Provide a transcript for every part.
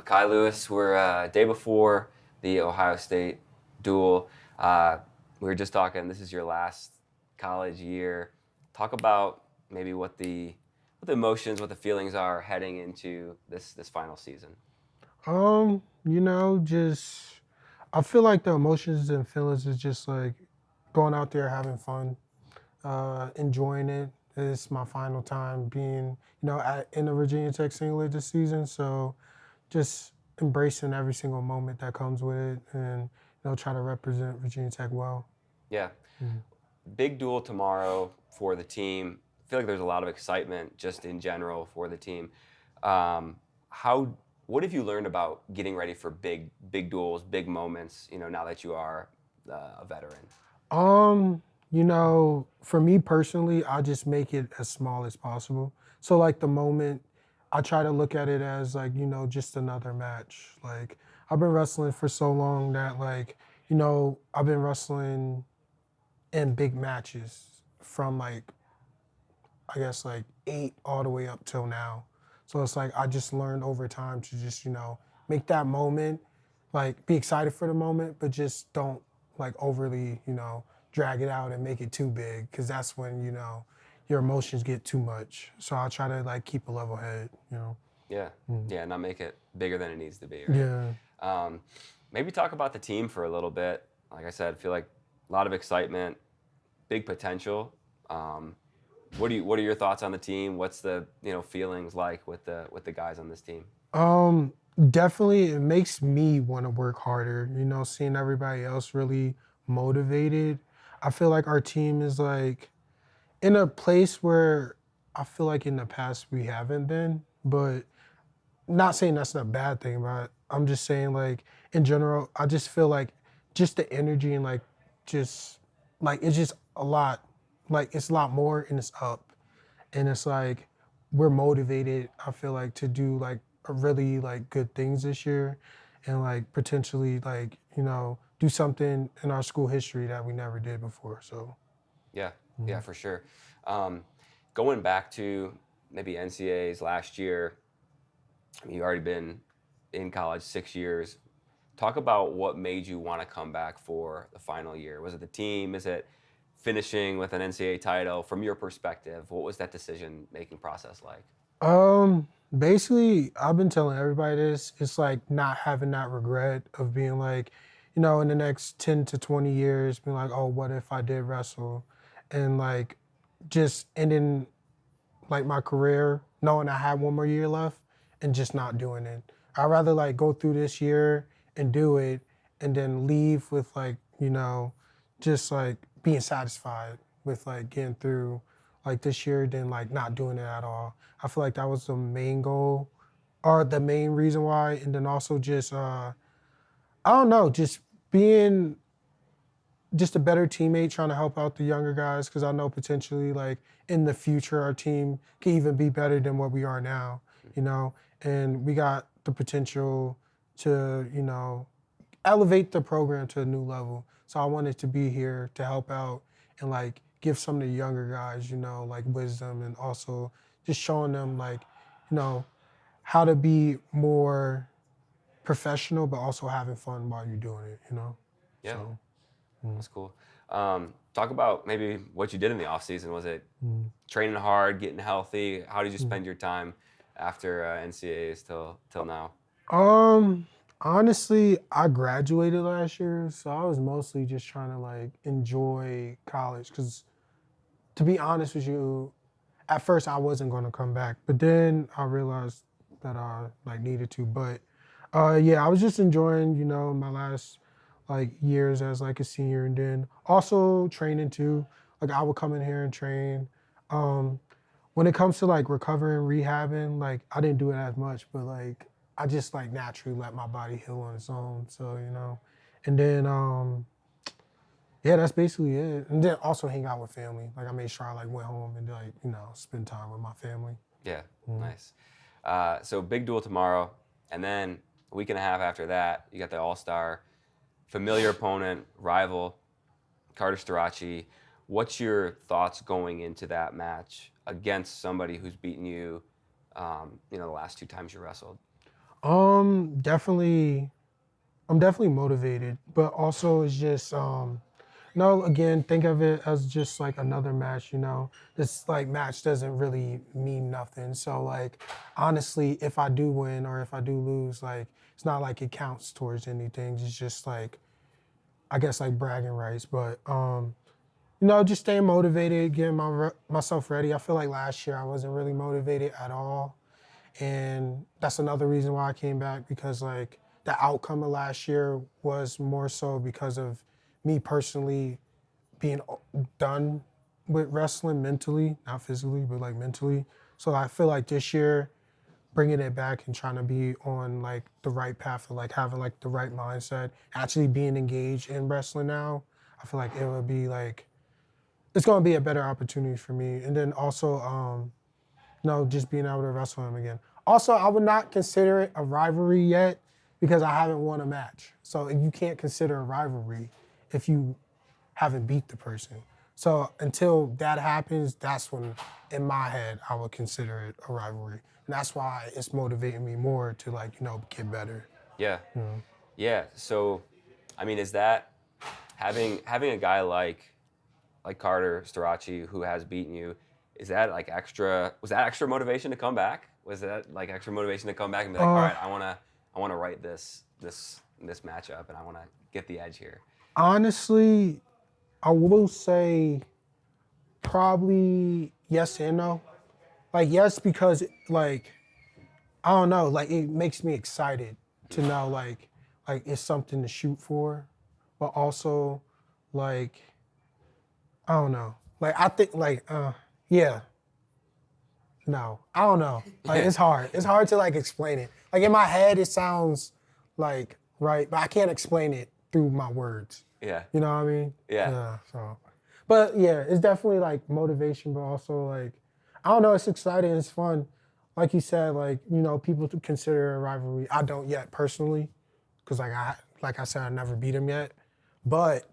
Mekhi Lewis. We're day before the Ohio State duel. We were just talking. This is your last college year. Talk about maybe what the emotions, what the feelings are heading into this final season. Just I feel like the emotions and feelings is just like going out there having fun, enjoying it. It's my final time being, in the Virginia Tech singlet this season. So just embracing every single moment that comes with it and, try to represent Virginia Tech well. Yeah. Big duel tomorrow for the team. I feel like there's a lot of excitement just in general for the team. What have you learned about getting ready for big duels, big moments, now that you are a veteran? For me personally, I just make it as small as possible. So like the moment, I try to look at it as like, just another match. Like I've been wrestling for so long that like, I've been wrestling in big matches from like, I guess like 8 all the way up till now. So it's like I just learned over time to just, make that moment, like be excited for the moment, but just don't like overly, drag it out and make it too big, because that's when, your emotions get too much. So I try to like keep a level head, Yeah, yeah, not make it bigger than it needs to be, right? Yeah. Maybe talk about the team for a little bit. Like I said, I feel like a lot of excitement, big potential. What are your thoughts on the team? What's the feelings like with the guys on this team? Definitely it makes me want to work harder, seeing everybody else really motivated. I feel like our team is like in a place where I feel like in the past we haven't been, but not saying that's not a bad thing, but I'm just saying like in general, I just feel like just the energy and like just like it's just a lot, like it's a lot more and it's up. And it's like we're motivated, I feel like, to do like really like good things this year and like potentially like, do something in our school history that we never did before. So Yeah, yeah, for sure. Going back to maybe NCAAs last year, you've already been in college 6 years. Talk about what made you want to come back for the final year. Was it the team? Is it finishing with an NCAA title? From your perspective, what was that decision-making process like? Basically, I've been telling everybody this. It's like not having that regret of being like, in the next 10 to 20 years, being like, oh, what if I did wrestle? And like just ending like my career knowing I had one more year left and just not doing it. I'd rather like go through this year and do it and then leave with like, just like being satisfied with like getting through like this year than like not doing it at all. I feel like that was the main goal or the main reason why. And then also just, I don't know, just being just a better teammate, trying to help out the younger guys, because I know potentially like in the future our team can even be better than what we are now, and we got the potential to, elevate the program to a new level. So I wanted to be here to help out and like give some of the younger guys, like wisdom and also just showing them like, how to be more professional, but also having fun while you're doing it. Yeah, So. that's cool. Talk about maybe what you did in the off season. Was it training hard, getting healthy? How did you spend your time after NCAAs till now? Honestly, I graduated last year, so I was mostly just trying to like enjoy college. Cause to be honest with you, at first I wasn't going to come back, but then I realized that I like needed to. But yeah, I was just enjoying, my last like years as like a senior, and then also training too. Like I would come in here and train. Um, when it comes to like recovering, rehabbing, like I didn't do it as much, but like I just like naturally let my body heal on its own. So, and then yeah, that's basically it. And then also hang out with family. Like I made sure I like went home and like, spend time with my family. Yeah, nice. So big duel tomorrow, and then a week and a half after that, you got the All-Star, familiar opponent, rival, Carter Starachi. What's your thoughts going into that match against somebody who's beaten you, the last 2 times you wrestled? Definitely, I'm definitely motivated, but also it's just, no, again, think of it as just like another match, you know? This like match doesn't really mean nothing. So like, honestly, if I do win or if I do lose, like, it's not like it counts towards anything. It's just like, I guess like bragging rights, but, you know, just staying motivated, getting myself ready. I feel like last year I wasn't really motivated at all. And that's another reason why I came back, because like the outcome of last year was more so because of me personally being done with wrestling mentally, not physically, but like mentally. So I feel like this year, bringing it back and trying to be on like the right path of like having like the right mindset, actually being engaged in wrestling now, I feel like it would be like, it's going to be a better opportunity for me. And then also, no, just being able to wrestle him again. Also, I would not consider it a rivalry yet because I haven't won a match. So you can't consider a rivalry if you haven't beat the person. So until that happens, that's when, in my head, I would consider it a rivalry. And that's why it's motivating me more to like, you know, get better. Yeah. Yeah. So, I mean, is that having a guy like Carter Starachi who has beaten you, is that like extra? Was that extra motivation to come back? Was that like extra motivation to come back and be like, all right, I wanna write this matchup and I wanna get the edge here. Honestly, I will say probably yes and no. Like yes, because like I don't know, like it makes me excited to know like it's something to shoot for, but also like I don't know. Like I think like yeah. No. I don't know. Like it's hard. It's hard to like explain it. Like in my head it sounds like right, but I can't explain it through my words. Yeah. You know what I mean? Yeah. So but yeah, it's definitely like motivation, but also like I don't know, it's exciting, it's fun. Like you said, like, you know, people consider it a rivalry. I don't yet personally, because like I said, I never beat him yet. But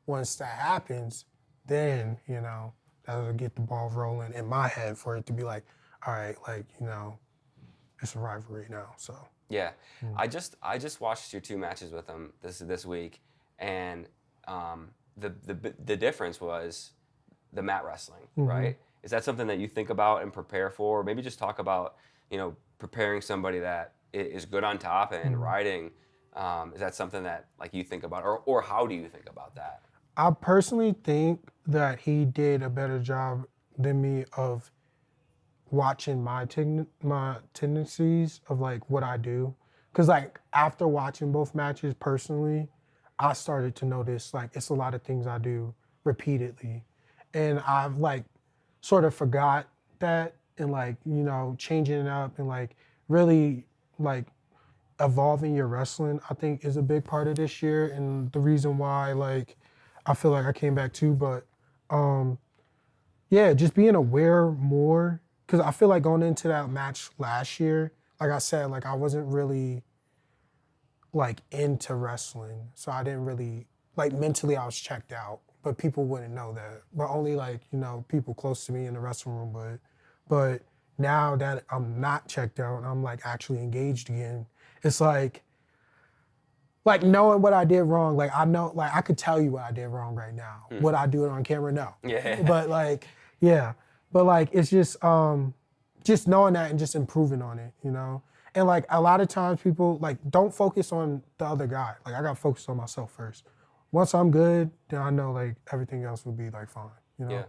once that happens, then, you know, that'll get the ball rolling in my head for it to be like, all right, like, you know, it's a rivalry now. So Yeah. I just watched your two matches with him this week, and the difference was the mat wrestling, right? Is that something that you think about and prepare for? Or maybe just talk about, you know, preparing somebody that is good on top and riding. Is that something that like you think about, or how do you think about that? I personally think that he did a better job than me of watching my tendencies of like what I do. Cause like after watching both matches personally, I started to notice like it's a lot of things I do repeatedly. And I've like sort of forgot that, and like, you know, changing it up and like really like evolving your wrestling, I think is a big part of this year and the reason why like I feel like I came back too. But yeah, just being aware more, because I feel like going into that match last year, like I said, like I wasn't really like into wrestling, so I didn't really like mentally I was checked out, but people wouldn't know that. But only like, you know, people close to me in the wrestling room would. But now that I'm not checked out and I'm like actually engaged again, it's like knowing what I did wrong. Like I know, like I could tell you what I did wrong right now. Would I do it on camera? No. Yeah. But like, yeah. But like it's just knowing that and just improving on it, you know? And like a lot of times people like don't focus on the other guy. Like I gotta focus on myself first. Once I'm good, then I know like everything else will be like fine, you know? Yeah.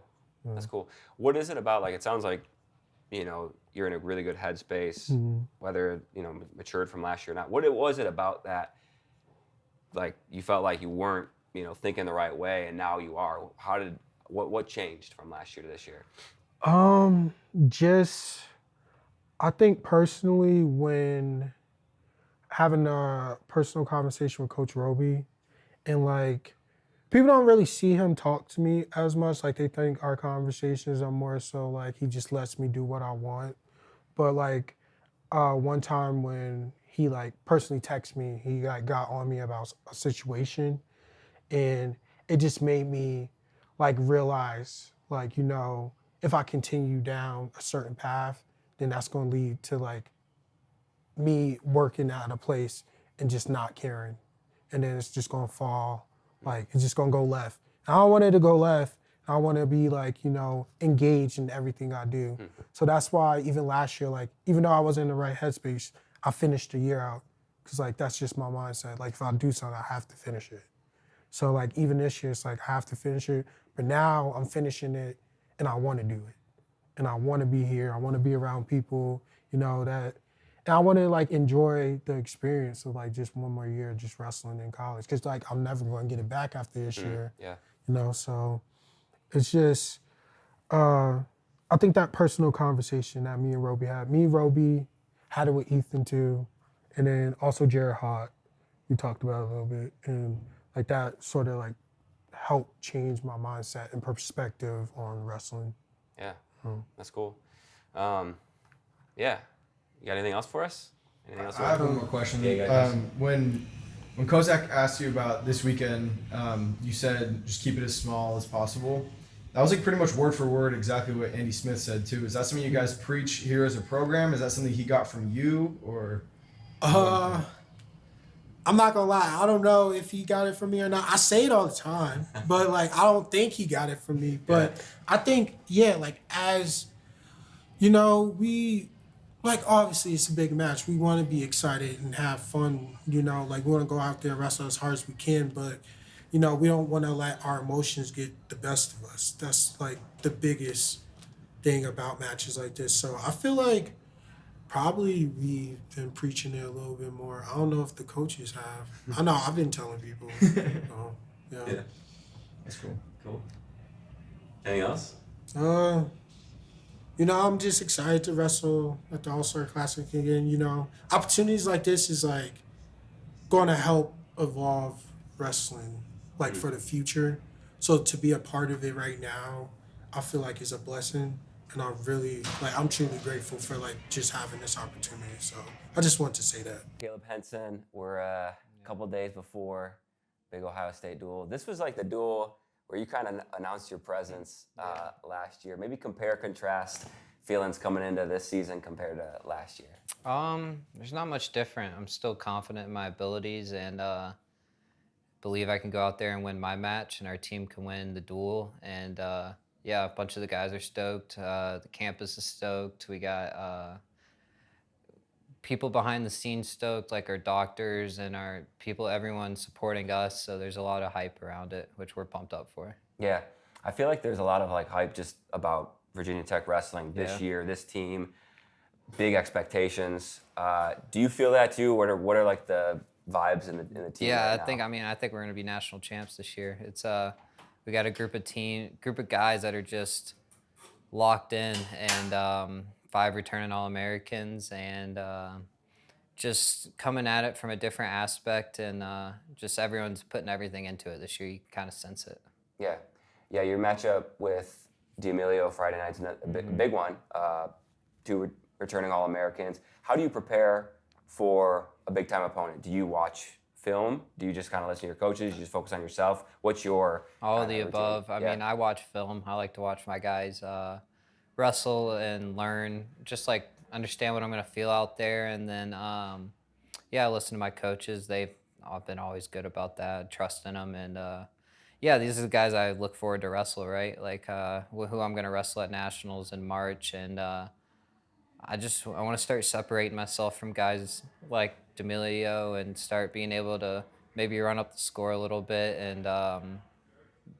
That's cool. What is it about? Like, it sounds like, you know, you're in a really good headspace, whether, you know, matured from last year or not. What was it about that, like, you felt like you weren't, you know, thinking the right way, and now you are? What changed from last year to this year? Just I think personally when having a personal conversation with Coach Robie, and like people don't really see him talk to me as much. Like they think our conversations are more so like he just lets me do what I want. But like one time when he like personally texted me, he like got on me about a situation, and it just made me like realize like, you know, if I continue down a certain path, then that's going to lead to like me working at a place and just not caring. And then it's just gonna fall, like it's just gonna go left. I don't want it to go left. I want to be like, engaged in everything I do. So that's why even last year, like, even though I wasn't in the right headspace, I finished the year out. Cause like, that's just my mindset. Like if I do something, I have to finish it. So like, even this year, it's like, I have to finish it. But now I'm finishing it and I want to do it. And I want to be here. I want to be around people, that, and I want to like enjoy the experience of like just one more year just wrestling in college. Cause like, I'm never going to get it back after this year. Yeah. So it's just, I think that personal conversation that me and Robie had it with Ethan too. And then also Jared Hott, we talked about it a little bit. And like that sort of like helped change my mindset and perspective on wrestling. Yeah, that's cool. Yeah, you got anything else for us? Anything else? I have one more question. Yeah, when Kozak asked you about this weekend, you said just keep it as small as possible. That was like pretty much word for word exactly what Andy Smith said too. Is that something you guys preach here as a program? Is that something he got from you or? I'm not gonna lie. I don't know if he got it from me or not. I say it all the time, but like I don't think he got it from me. But I think like as we like obviously it's a big match. We want to be excited and have fun. Like we want to go out there and wrestle as hard as we can, but we don't want to let our emotions get the best of us. That's like the biggest thing about matches like this. So I feel like probably we've been preaching it a little bit more. I don't know if the coaches have. I know I've been telling people. Yeah. That's cool. Cool. Anything else? I'm just excited to wrestle at the All-Star Classic again. Opportunities like this is like going to help evolve wrestling like for the future. So to be a part of it right now, I feel like is a blessing. And I'm truly grateful for like just having this opportunity. So I just want to say that. Caleb Henson, we're a couple days before big Ohio State duel. This was like the duel where you kind of announced your presence last year. Maybe compare, contrast feelings coming into this season compared to last year. There's not much different. I'm still confident in my abilities and believe I can go out there and win my match and our team can win the duel. And a bunch of the guys are stoked. The campus is stoked. We got people behind the scenes stoked, like our doctors and our people, everyone supporting us. So there's a lot of hype around it, which we're pumped up for. Yeah, I feel like there's a lot of like hype just about Virginia Tech wrestling this year, this team, big expectations. Do you feel that too? What are like the vibes in the team? Yeah, right I think we're gonna be national champs this year. It's we got a group of guys that are just locked in, and 5 returning All-Americans, and just coming at it from a different aspect, and just everyone's putting everything into it this year. You kind of sense it. Yeah. Your matchup with D'Amelio Friday night's a big one. 2 returning All-Americans. How do you prepare for a big-time opponent? Do you watch film? Do you just kind of listen to your coaches? You just focus on yourself? What's your all of the above? I mean, I watch film. I like to watch my guys wrestle and learn, just like understand what I'm going to feel out there. And then, I listen to my coaches. They've been always good about that, trusting them. And these are the guys I look forward to wrestle, right? Like who I'm going to wrestle at Nationals in March. And I want to start separating myself from guys like D'Amelio and start being able to maybe run up the score a little bit and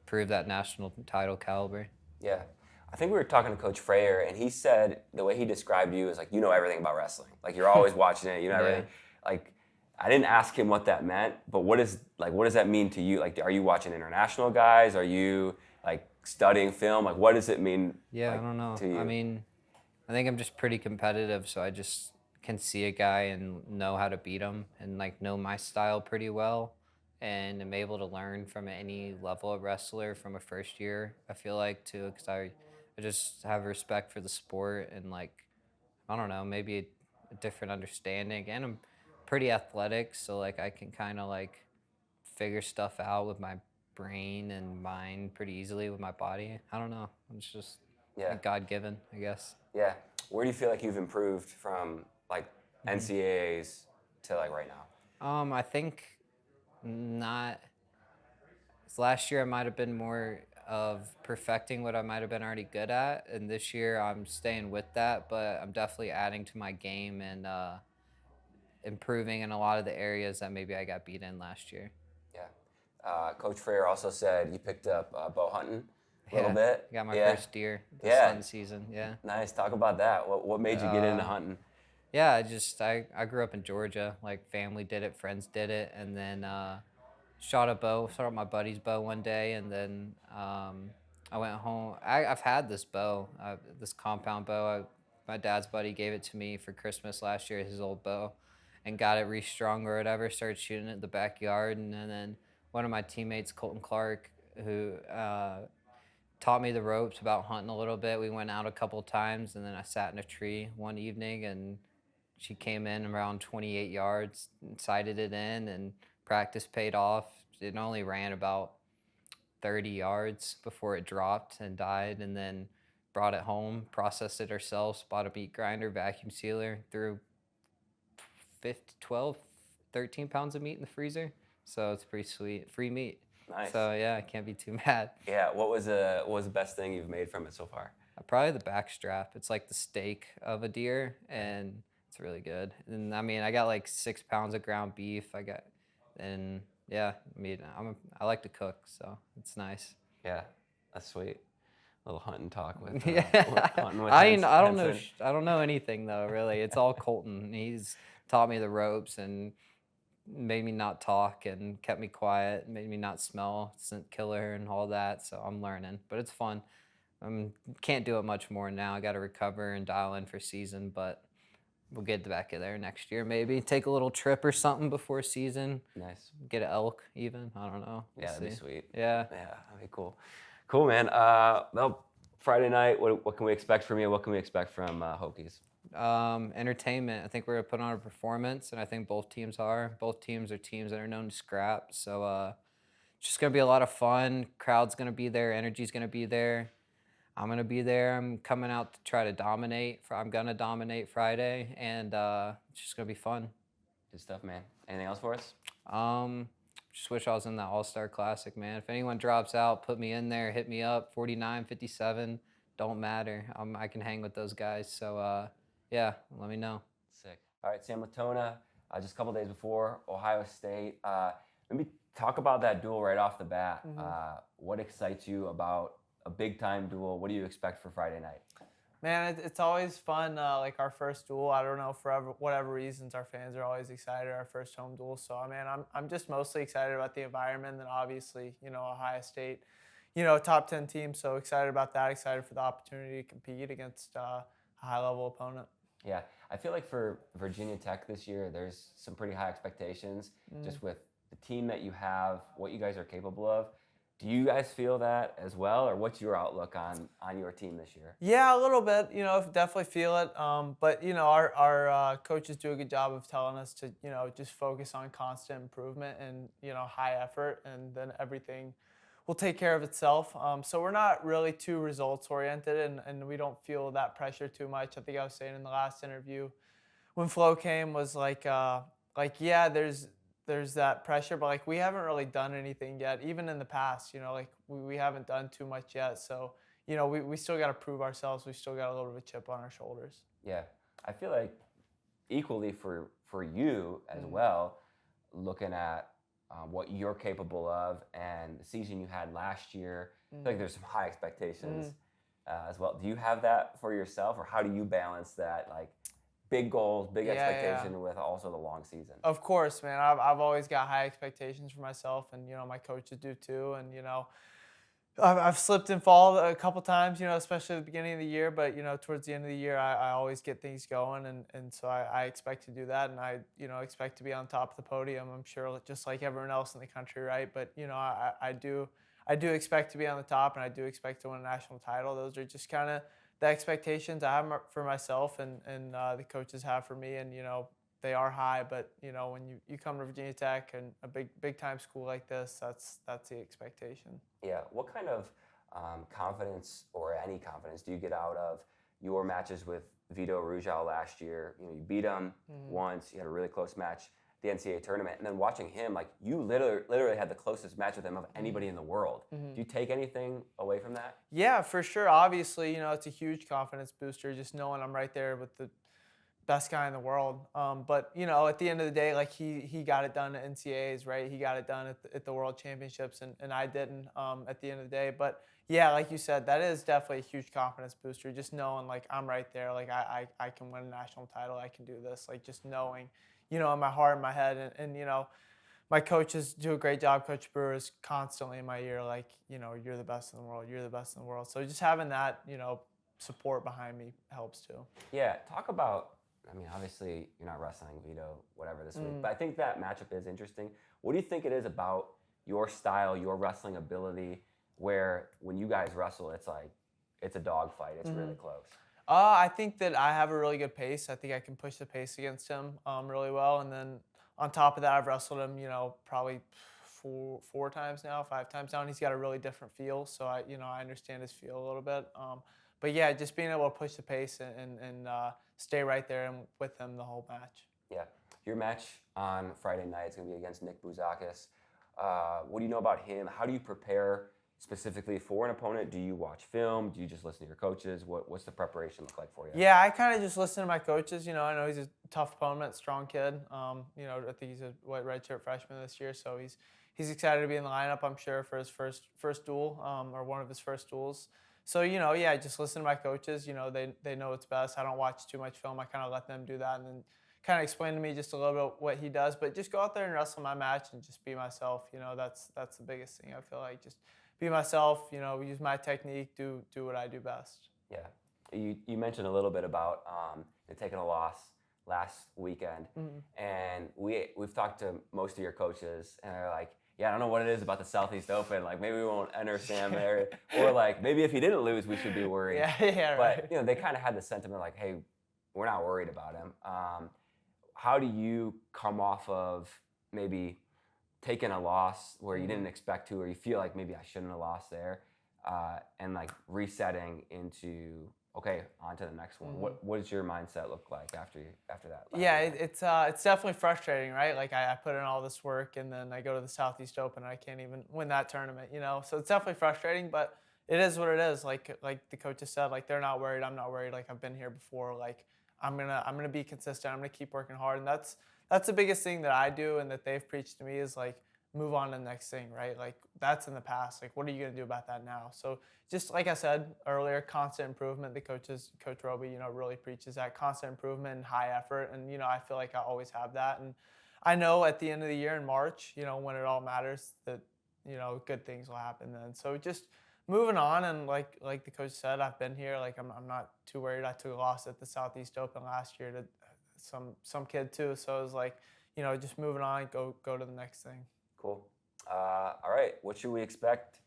prove that national title caliber. Yeah. I think we were talking to Coach Frayer, and he said the way he described you is like, you know everything about wrestling. Like, you're always watching it, you know everything. Like, I didn't ask him what that meant, but what does that mean to you? Like, are you watching international guys? Are you, like, studying film? Like, what does it mean I don't know. to you? I mean, I think I'm just pretty competitive, so I just can see a guy and know how to beat him and, like, know my style pretty well. And I'm able to learn from any level of wrestler from a first year, I feel like, too, because I just have respect for the sport and, like, I don't know, maybe a different understanding. And I'm pretty athletic, so, like, I can kind of, like, figure stuff out with my brain and mind pretty easily with my body. I don't know. It's just God-given, I guess. Yeah. Where do you feel like you've improved from, like, NCAAs to like right now? I think not. Last year I might have been more of perfecting what I might have been already good at, and this year I'm staying with that, but I'm definitely adding to my game and improving in a lot of the areas that maybe I got beat in last year. Yeah. Coach Frayer also said you picked up bow hunting a little bit. Got my first deer this hunting season. Yeah. Nice. Talk about that. What made you get into hunting? Yeah, I grew up in Georgia. Like family did it, friends did it, and then shot up my buddy's bow one day, and then I went home. I've had this bow, this compound bow. My dad's buddy gave it to me for Christmas last year, his old bow, and got it restrung or whatever. Started shooting it in the backyard, and then one of my teammates, Colton Clark, who taught me the ropes about hunting a little bit. We went out a couple times, and then I sat in a tree one evening, and she came in around 28 yards, and sighted it in, and practice paid off. It only ran about 30 yards before it dropped and died, and then brought it home, processed it ourselves, bought a meat grinder, vacuum sealer, threw 12, 13 pounds of meat in the freezer. So it's pretty sweet. Free meat. Nice. So yeah, I can't be too mad. Yeah. What was the best thing you've made from it so far? Probably the back strap. It's like the steak of a deer, and it's really good. And I mean, I got like 6 pounds of ground beef. Yeah, I mean, I like to cook, so it's nice. Yeah, that's sweet. A little hunting talk with hunting with I don't know anything though, really. It's all Colton. He's taught me the ropes and made me not talk and kept me quiet, made me not smell scent killer and all that. So I'm learning, but it's fun. Can't do it much more now. I got to recover and dial in for season, but we'll get back there next year maybe. Take a little trip or something before season. Nice. Get an elk even. I don't know. Yeah, that'd be sweet. Yeah. Yeah, that'd be cool. Cool, man. Well, Friday night, what can we expect from you? What can we expect from Hokies? Entertainment. I think we're going to put on a performance, and I think both teams are. Both teams are teams that are known to scrap. So it's just going to be a lot of fun. Crowd's going to be there. Energy's going to be there. I'm going to be there. I'm coming out to try to dominate. I'm going to dominate Friday, and it's just going to be fun. Good stuff, man. Anything else for us? Just wish I was in that All-Star Classic, man. If anyone drops out, put me in there. Hit me up. 49, 57. Don't matter. I can hang with those guys. So, yeah, let me know. Sick. All right, Sam Latona, just a couple days before Ohio State. Maybe talk about that duel right off the bat. Mm-hmm. What excites you about a big-time duel? What do you expect for Friday night? Man, it's always fun, like our first duel. I don't know, for whatever reasons, our fans are always excited, our first home duel. So, I'm just mostly excited about the environment and obviously, Ohio State, top 10 team. So excited about that, excited for the opportunity to compete against a high-level opponent. Yeah, I feel like for Virginia Tech this year, there's some pretty high expectations just with the team that you have, what you guys are capable of. Do you guys feel that as well, or what's your outlook on your team this year? Yeah, a little bit. Definitely feel it. But our coaches do a good job of telling us to just focus on constant improvement and high effort, and then everything will take care of itself. So we're not really too results oriented, and we don't feel that pressure too much. I think I was saying in the last interview when Flo came was yeah, there's that pressure, but we haven't really done anything yet. Even in the past, we haven't done too much yet. So, we still got to prove ourselves. We still got a little bit of a chip on our shoulders. Yeah, I feel like equally for you as well, looking at what you're capable of and the season you had last year, I feel like there's some high expectations as well. Do you have that for yourself, or how do you balance that, big goals, big expectation with also the long season? Of course, man. I've always got high expectations for myself, and my coaches do too. And I've slipped and fallen a couple times, especially at the beginning of the year. But towards the end of the year, I always get things going, and so I expect to do that, and I expect to be on top of the podium. I'm sure, just like everyone else in the country, right? But I do expect to be on the top, and I do expect to win a national title. Those are just kind of the expectations I have for myself and the coaches have for me, and they are high. But when you come to Virginia Tech and a big time school like this, that's the expectation. Yeah. What kind of confidence, or any confidence, do you get out of your matches with Vito Rujal last year. You beat him once. You had a really close match at the NCAA tournament, and then watching him, like you literally had the closest match with him of anybody in the world. Do you take anything away from that? Yeah, for sure. Obviously, it's a huge confidence booster just knowing I'm right there with the best guy in the world. But at the end of the day, like he got it done at NCAAs, right? He got it done at the World Championships, and I didn't at the end of the day. But yeah, like you said, that is definitely a huge confidence booster. Just knowing like I'm right there, like I can win a national title, I can do this. Like just knowing, in my heart, in my head, and my coaches do a great job. Coach Brewer is constantly in my ear, like you're the best in the world, you're the best in the world. So just having that, support behind me helps too. Yeah, talk about. I mean, obviously, you're not wrestling Vito, whatever, this week. But I think that matchup is interesting. What do you think it is about your style, your wrestling ability, where when you guys wrestle, it's like, it's a dogfight. It's really close. I think that I have a really good pace. I think I can push the pace against him really well. And then on top of that, I've wrestled him, probably four times now, 5 times now. And he's got a really different feel. So, I understand his feel a little bit. But yeah, just being able to push the pace and stay right there and with him the whole match. Yeah. Your match on Friday night is going to be against Nick Bouzakis. What do you know about him? How do you prepare specifically for an opponent? Do you watch film? Do you just listen to your coaches? What's the preparation look like for you? Yeah, I kind of just listen to my coaches. I know he's a tough opponent, strong kid. I think he's a redshirt freshman this year, so he's excited to be in the lineup, I'm sure, for his first duel or one of his first duels. So, yeah, just listen to my coaches. They know what's best. I don't watch too much film. I kind of let them do that and then kind of explain to me just a little bit what he does. But just go out there and wrestle my match and just be myself. That's the biggest thing. I feel like just be myself, use my technique, do what I do best. Yeah. You mentioned a little bit about taking a loss last weekend. And we've talked to most of your coaches, and they're like, yeah, I don't know what it is about the Southeast Open. Like, maybe we won't enter Sam there. Or, like, maybe if he didn't lose, we should be worried. Yeah, right. But, they kind of had the sentiment like, hey, we're not worried about him. How do you come off of maybe taking a loss where you didn't expect to, or you feel like maybe I shouldn't have lost there, and, like, resetting into, okay, on to the next one? What does your mindset look like after that? Yeah, it's definitely frustrating, right? Like I put in all this work and then I go to the Southeast Open and I can't even win that tournament, So it's definitely frustrating, but it is what it is. Like the coaches said, like they're not worried, I'm not worried. Like I've been here before. Like I'm gonna be consistent. I'm gonna keep working hard, and that's the biggest thing that I do and that they've preached to me is like move on to the next thing, right? Like that's in the past. Like what are you gonna do about that now? So just like I said earlier, constant improvement. The Coach Robie, really preaches that constant improvement and high effort. And, I feel like I always have that. And I know at the end of the year in March, when it all matters that, good things will happen then. So just moving on. And like the coach said, I've been here. Like I'm not too worried. I took a loss at the Southeast Open last year to some kid too. So it was like, just moving on, go to the next thing. Cool. All right. What should we expect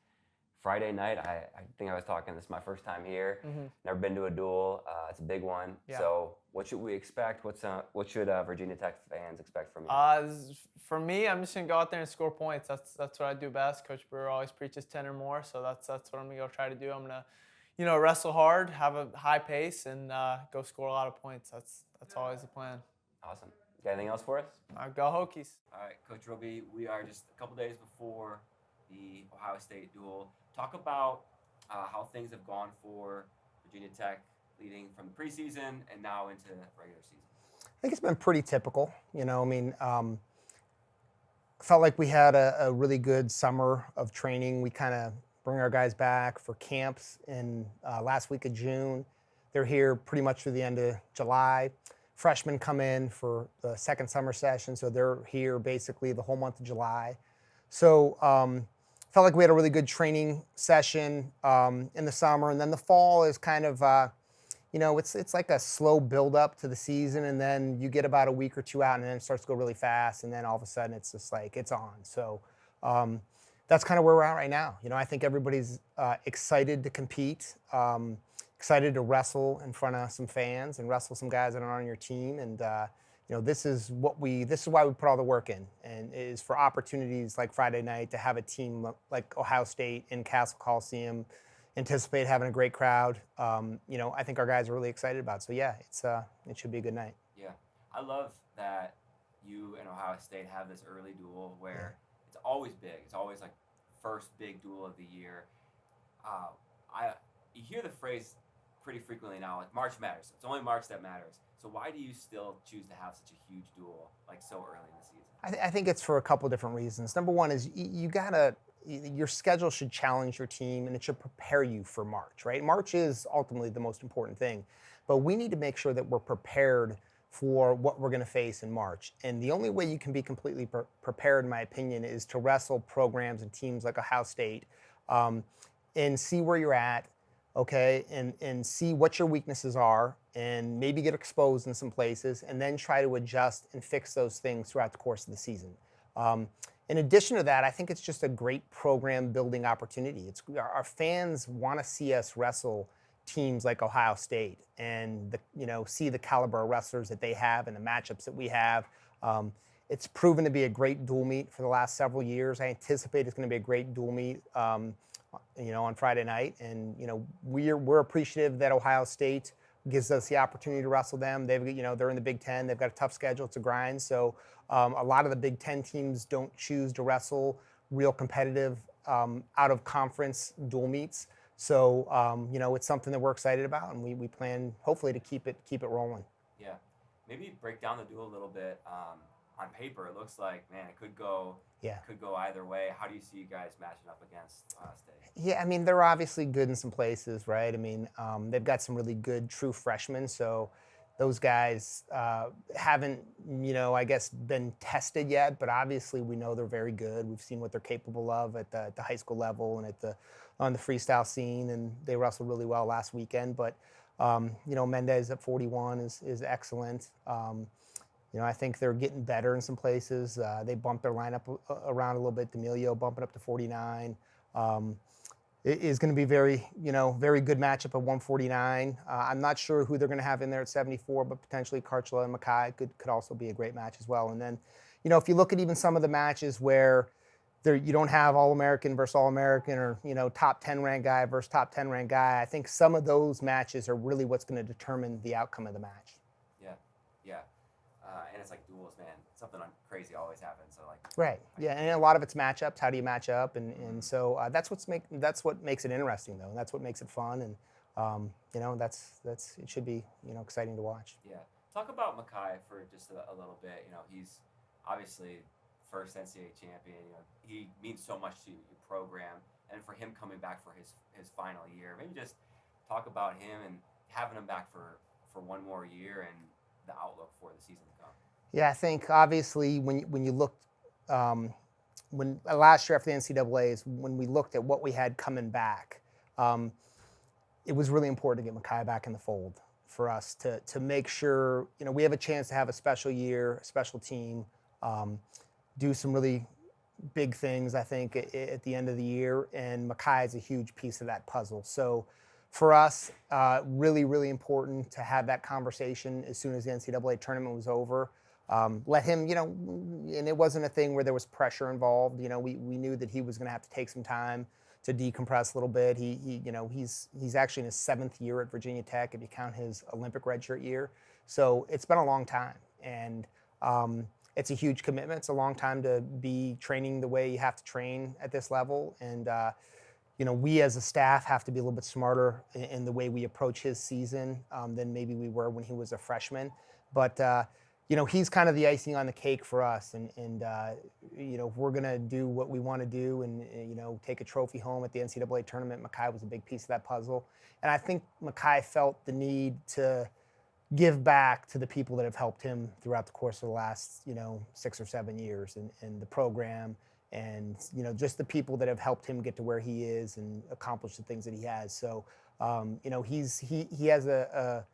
Friday night? I think I was talking, this is my first time here. Never been to a duel. It's a big one. Yeah. So what should we expect? What should Virginia Tech fans expect from you? For me, I'm just going to go out there and score points. That's what I do best. Coach Brewer always preaches 10 or more, so that's what I'm going to go try to do. I'm going to, wrestle hard, have a high pace, and go score a lot of points. That's always the plan. Awesome. Got anything else for us? Go Hokies. All right, Coach Robie, we are just a couple days before the Ohio State duel. Talk about how things have gone for Virginia Tech leading from the preseason and now into regular season. I think it's been pretty typical. Felt like we had a really good summer of training. We kind of bring our guys back for camps in last week of June. They're here pretty much through the end of July. Freshmen come in for the second summer session, so they're here basically the whole month of July. So felt like we had a really good training session in the summer, and then the fall is kind of, it's like a slow build up to the season, and then you get about a week or two out, and then it starts to go really fast, and then all of a sudden it's just like it's on. So that's kind of where we're at right now. I think everybody's excited to compete, excited to wrestle in front of some fans and wrestle some guys that are on your team, and this is why we put all the work in, and it is for opportunities like Friday night to have a team like Ohio State in Castle Coliseum, anticipate having a great crowd. I think our guys are really excited about it. So yeah, it should be a good night. Yeah, I love that you and Ohio State have this early duel where it's always big. It's always like first big duel of the year. You hear the phrase pretty frequently now, like March matters. It's only March that matters. So why do you still choose to have such a huge duel like so early in the season? I think it's for a couple different reasons. Number one is your schedule should challenge your team and it should prepare you for March, right? March is ultimately the most important thing, but we need to make sure that we're prepared for what we're going to face in March. And the only way you can be completely prepared, in my opinion, is to wrestle programs and teams like Ohio State and see where you're at, okay, and see what your weaknesses are and maybe get exposed in some places and then try to adjust and fix those things throughout the course of the season. In addition to that, I think it's just a great program building opportunity. Our fans want to see us wrestle teams like Ohio State and see the caliber of wrestlers that they have and the matchups that we have. It's proven to be a great dual meet for the last several years. I anticipate it's going to be a great dual meet on Friday night. And we're appreciative that Ohio State gives us the opportunity to wrestle them. They're in the Big Ten. They've got a tough schedule. It's a grind. So a lot of the Big Ten teams don't choose to wrestle real competitive out of conference dual meets. So it's something that we're excited about, and we plan hopefully to keep it rolling. Yeah, maybe break down the duel a little bit. On paper, it looks like, man, it could go either way. How do you see you guys matching up against Ohio State? Yeah, I mean, they're obviously good in some places, right? I mean, they've got some really good true freshmen, so those guys haven't, I guess, been tested yet, but obviously we know they're very good. We've seen what they're capable of at the high school level and on the freestyle scene, and they wrestled really well last weekend. But, Mendez at 41 is excellent. I think they're getting better in some places. They bumped their lineup around a little bit. D'Amelio bumping up to 49. It is going to be very good matchup at 149. I'm not sure who they're going to have in there at 74, but potentially Karchula and Mekhi could also be a great match as well. And then, if you look at even some of the matches where you don't have All-American versus All-American or, top 10 ranked guy versus top 10 ranked guy, I think some of those matches are really what's going to determine the outcome of the match. Yeah. And it's like duels, man. Something crazy always happens. So right. Yeah, and a lot of it's matchups. How do you match up? And so that's what makes it interesting, though. And that's what makes it fun. And it should be exciting to watch. Yeah. Talk about Mekhi for just a little bit. He's obviously first NCAA champion. He means so much to your program, and for him coming back for his final year, maybe just talk about him and having him back for one more year and the outlook for the season to come. Yeah, I think obviously when you looked when last year after the NCAAs, when we looked at what we had coming back, it was really important to get Mekhi back in the fold for us to make sure we have a chance to have a special year, a special team, do some really big things. I think at the end of the year, and Mekhi is a huge piece of that puzzle. So for us, really, really important to have that conversation as soon as the NCAA tournament was over. Let him, and it wasn't a thing where there was pressure involved. We knew that he was going to have to take some time to decompress a little bit. He's actually in his 7th year at Virginia Tech if you count his Olympic redshirt year. So it's been a long time, and it's a huge commitment. It's a long time to be training the way you have to train at this level, and we as a staff have to be a little bit smarter in the way we approach his season than maybe we were when he was a freshman. But he's kind of the icing on the cake for us, and if we're gonna do what we want to do and take a trophy home at the NCAA tournament, Mekhi was a big piece of that puzzle. And I think Mekhi felt the need to give back to the people that have helped him throughout the course of the last 6 or 7 years, and the program, and just the people that have helped him get to where he is and accomplish the things that he has. So he has a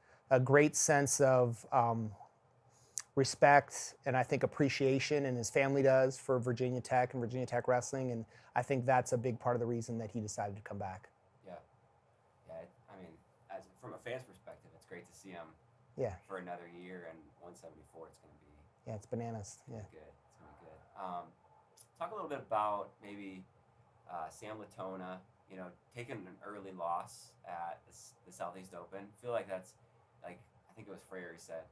great sense of respect and I think appreciation, and his family does, for Virginia Tech and Virginia Tech wrestling, and I think that's a big part of the reason that he decided to come back. Yeah. I mean, from a fan's perspective, it's great to see him. Yeah. For another year, and 174, it's going to be. Yeah, it's bananas. Yeah. Good. It's going to be good. Talk a little bit about maybe Sam Latona. taking an early loss at the Southeast Open, I feel like that's like I think it was Frayer who said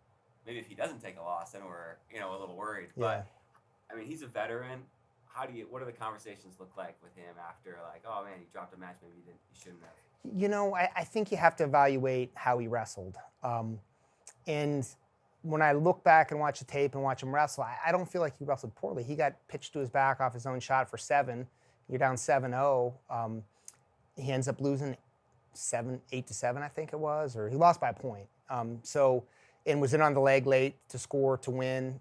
maybe if he doesn't take a loss, then we're a little worried. Yeah. But I mean, he's a veteran. What do the conversations look like with him after, like, oh man, he dropped a match maybe you shouldn't have? I think you have to evaluate how he wrestled. And when I look back and watch the tape and watch him wrestle, I don't feel like he wrestled poorly. He got pitched to his back off his own shot for 7. You're down 7-0. He ends up losing 8-7, I think it was, or he lost by a point. And was in on the leg late to score to win.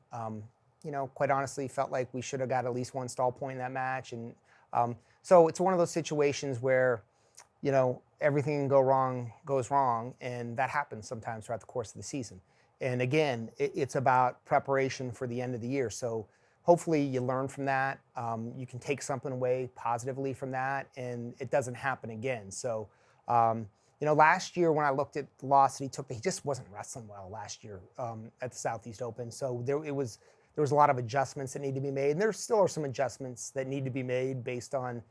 Quite honestly, felt like we should have got at least one stall point in that match. And so it's one of those situations where, everything goes wrong, and that happens sometimes throughout the course of the season. And again, it's about preparation for the end of the year. So hopefully you learn from that. You can take something away positively from that, and it doesn't happen again. So, last year when I looked at the loss that he took, he just wasn't wrestling well last year at the Southeast Open. So there was a lot of adjustments that need to be made, and there still are some adjustments that need to be made based on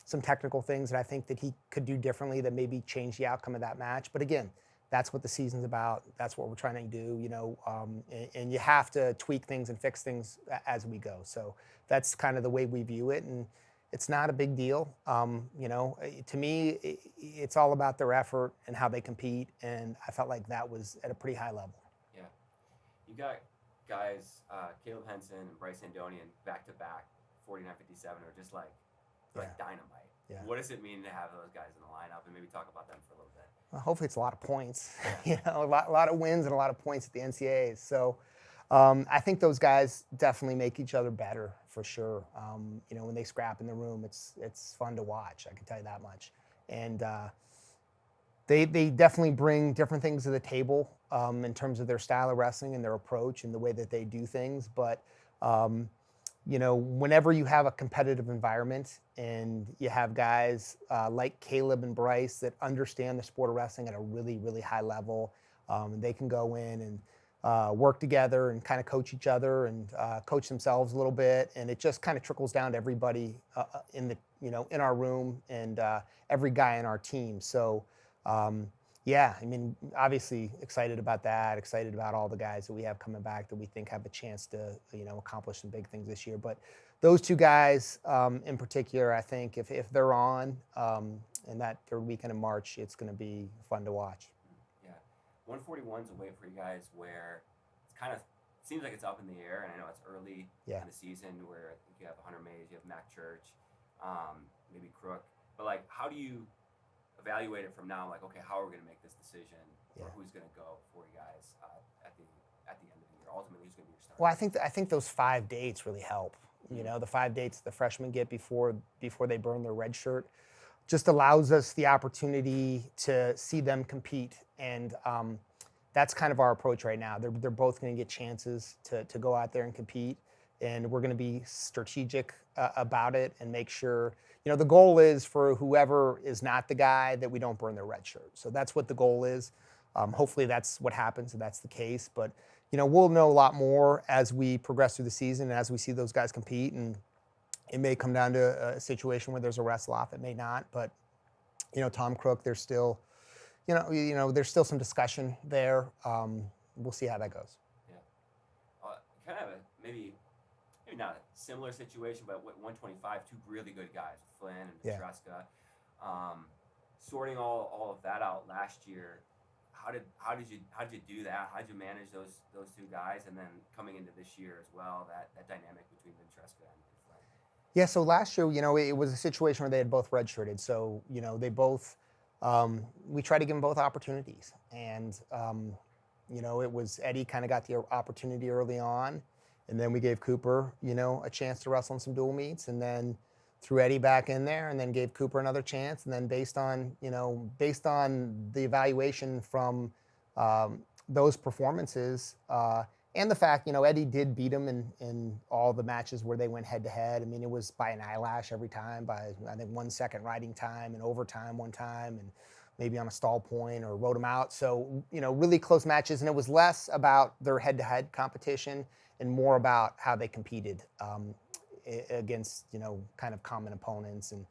some technical things that I think that he could do differently that maybe change the outcome of that match. But again, that's what the season's about. That's what we're trying to do, and you have to tweak things and fix things as we go. So that's kind of the way we view it, and it's not a big deal. To me, it's all about their effort and how they compete, and I felt like that was at a pretty high level. Yeah. You got guys, Caleb Henson and Bryce Andonian back-to-back 49-57 are just like dynamite. Yeah. What does it mean to have those guys in the lineup, and maybe talk about them for a little bit? Well, hopefully it's a lot of points, a lot of wins and a lot of points at the NCAAs. So I think those guys definitely make each other better for sure. When they scrap in the room, it's fun to watch. I can tell you that much. And they definitely bring different things to the table in terms of their style of wrestling and their approach and the way that they do things. But whenever you have a competitive environment and you have guys like Caleb and Bryce that understand the sport of wrestling at a really, really high level, they can go in and work together and kind of coach each other and coach themselves a little bit, and it just kind of trickles down to everybody in our room and every guy in our team. So obviously excited about that, excited about all the guys that we have coming back that we think have a chance to, accomplish some big things this year. But those two guys in particular, I think if they're on in that third weekend in March, it's going to be fun to watch. Yeah. 141's a weight for you guys where it's kind of seems like it's up in the air, and I know it's early in the season where I think you have Hunter Mays, you have Mac Church, maybe Crook. But like, how do you evaluate it from now? Like, okay, how are we going to make this decision, or who's going to go for you guys at the end of the year? Ultimately, who's going to be your starter? Well, I think those 5 dates really help. The 5 dates the freshmen get before they burn their red shirt just allows us the opportunity to see them compete, and that's kind of our approach right now. They're both going to get chances to go out there and compete, and we're going to be strategic about it and make sure. The goal is for whoever is not the guy that we don't burn their red shirt. So that's what the goal is. Hopefully that's what happens and that's the case. But, we'll know a lot more as we progress through the season and as we see those guys compete. And it may come down to a situation where there's a wrestle off. It may not. But, Tom Crook, there's still, there's still some discussion there. We'll see how that goes. Yeah. Kind of maybe not a similar situation, but with 125, 2 really good guys, Flynn and Ventresca. Sorting all of that out last year, how did you do that? How did you manage those 2 guys, and then coming into this year as well, that dynamic between Ventresca and Flynn? Yeah, so last year, it was a situation where they had both redshirted. So, they both, we tried to give them both opportunities. And, it was Eddie kind of got the opportunity early on. And then we gave Cooper, a chance to wrestle in some dual meets, and then threw Eddie back in there, and then gave Cooper another chance. And then based on the evaluation from those performances and the fact, Eddie did beat him in all the matches where they went head to head. I mean, it was by an eyelash every time, by I think 1 second riding time and overtime one time, and maybe on a stall point or rode him out. So, really close matches, and it was less about their head to head competition and more about how they competed against, kind of common opponents. And,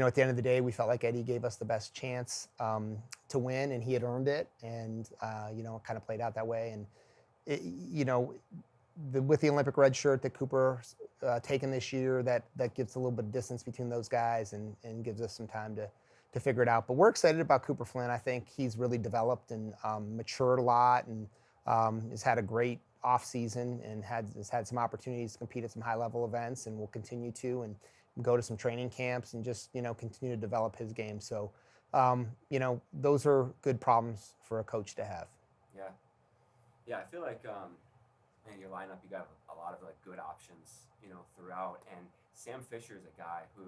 at the end of the day, we felt like Eddie gave us the best chance to win, and he had earned it, and it kind of played out that way. And with the Olympic red shirt that Cooper taken this year, that gives a little bit of distance between those guys and gives us some time to figure it out. But we're excited about Cooper Flynn. I think he's really developed and matured a lot, and has had a great off season and has had some opportunities to compete at some high level events, and will continue to and go to some training camps and just continue to develop his game. So those are good problems for a coach to have. Yeah, I feel like in your lineup you got a lot of like good options throughout, and Sam Fisher is a guy who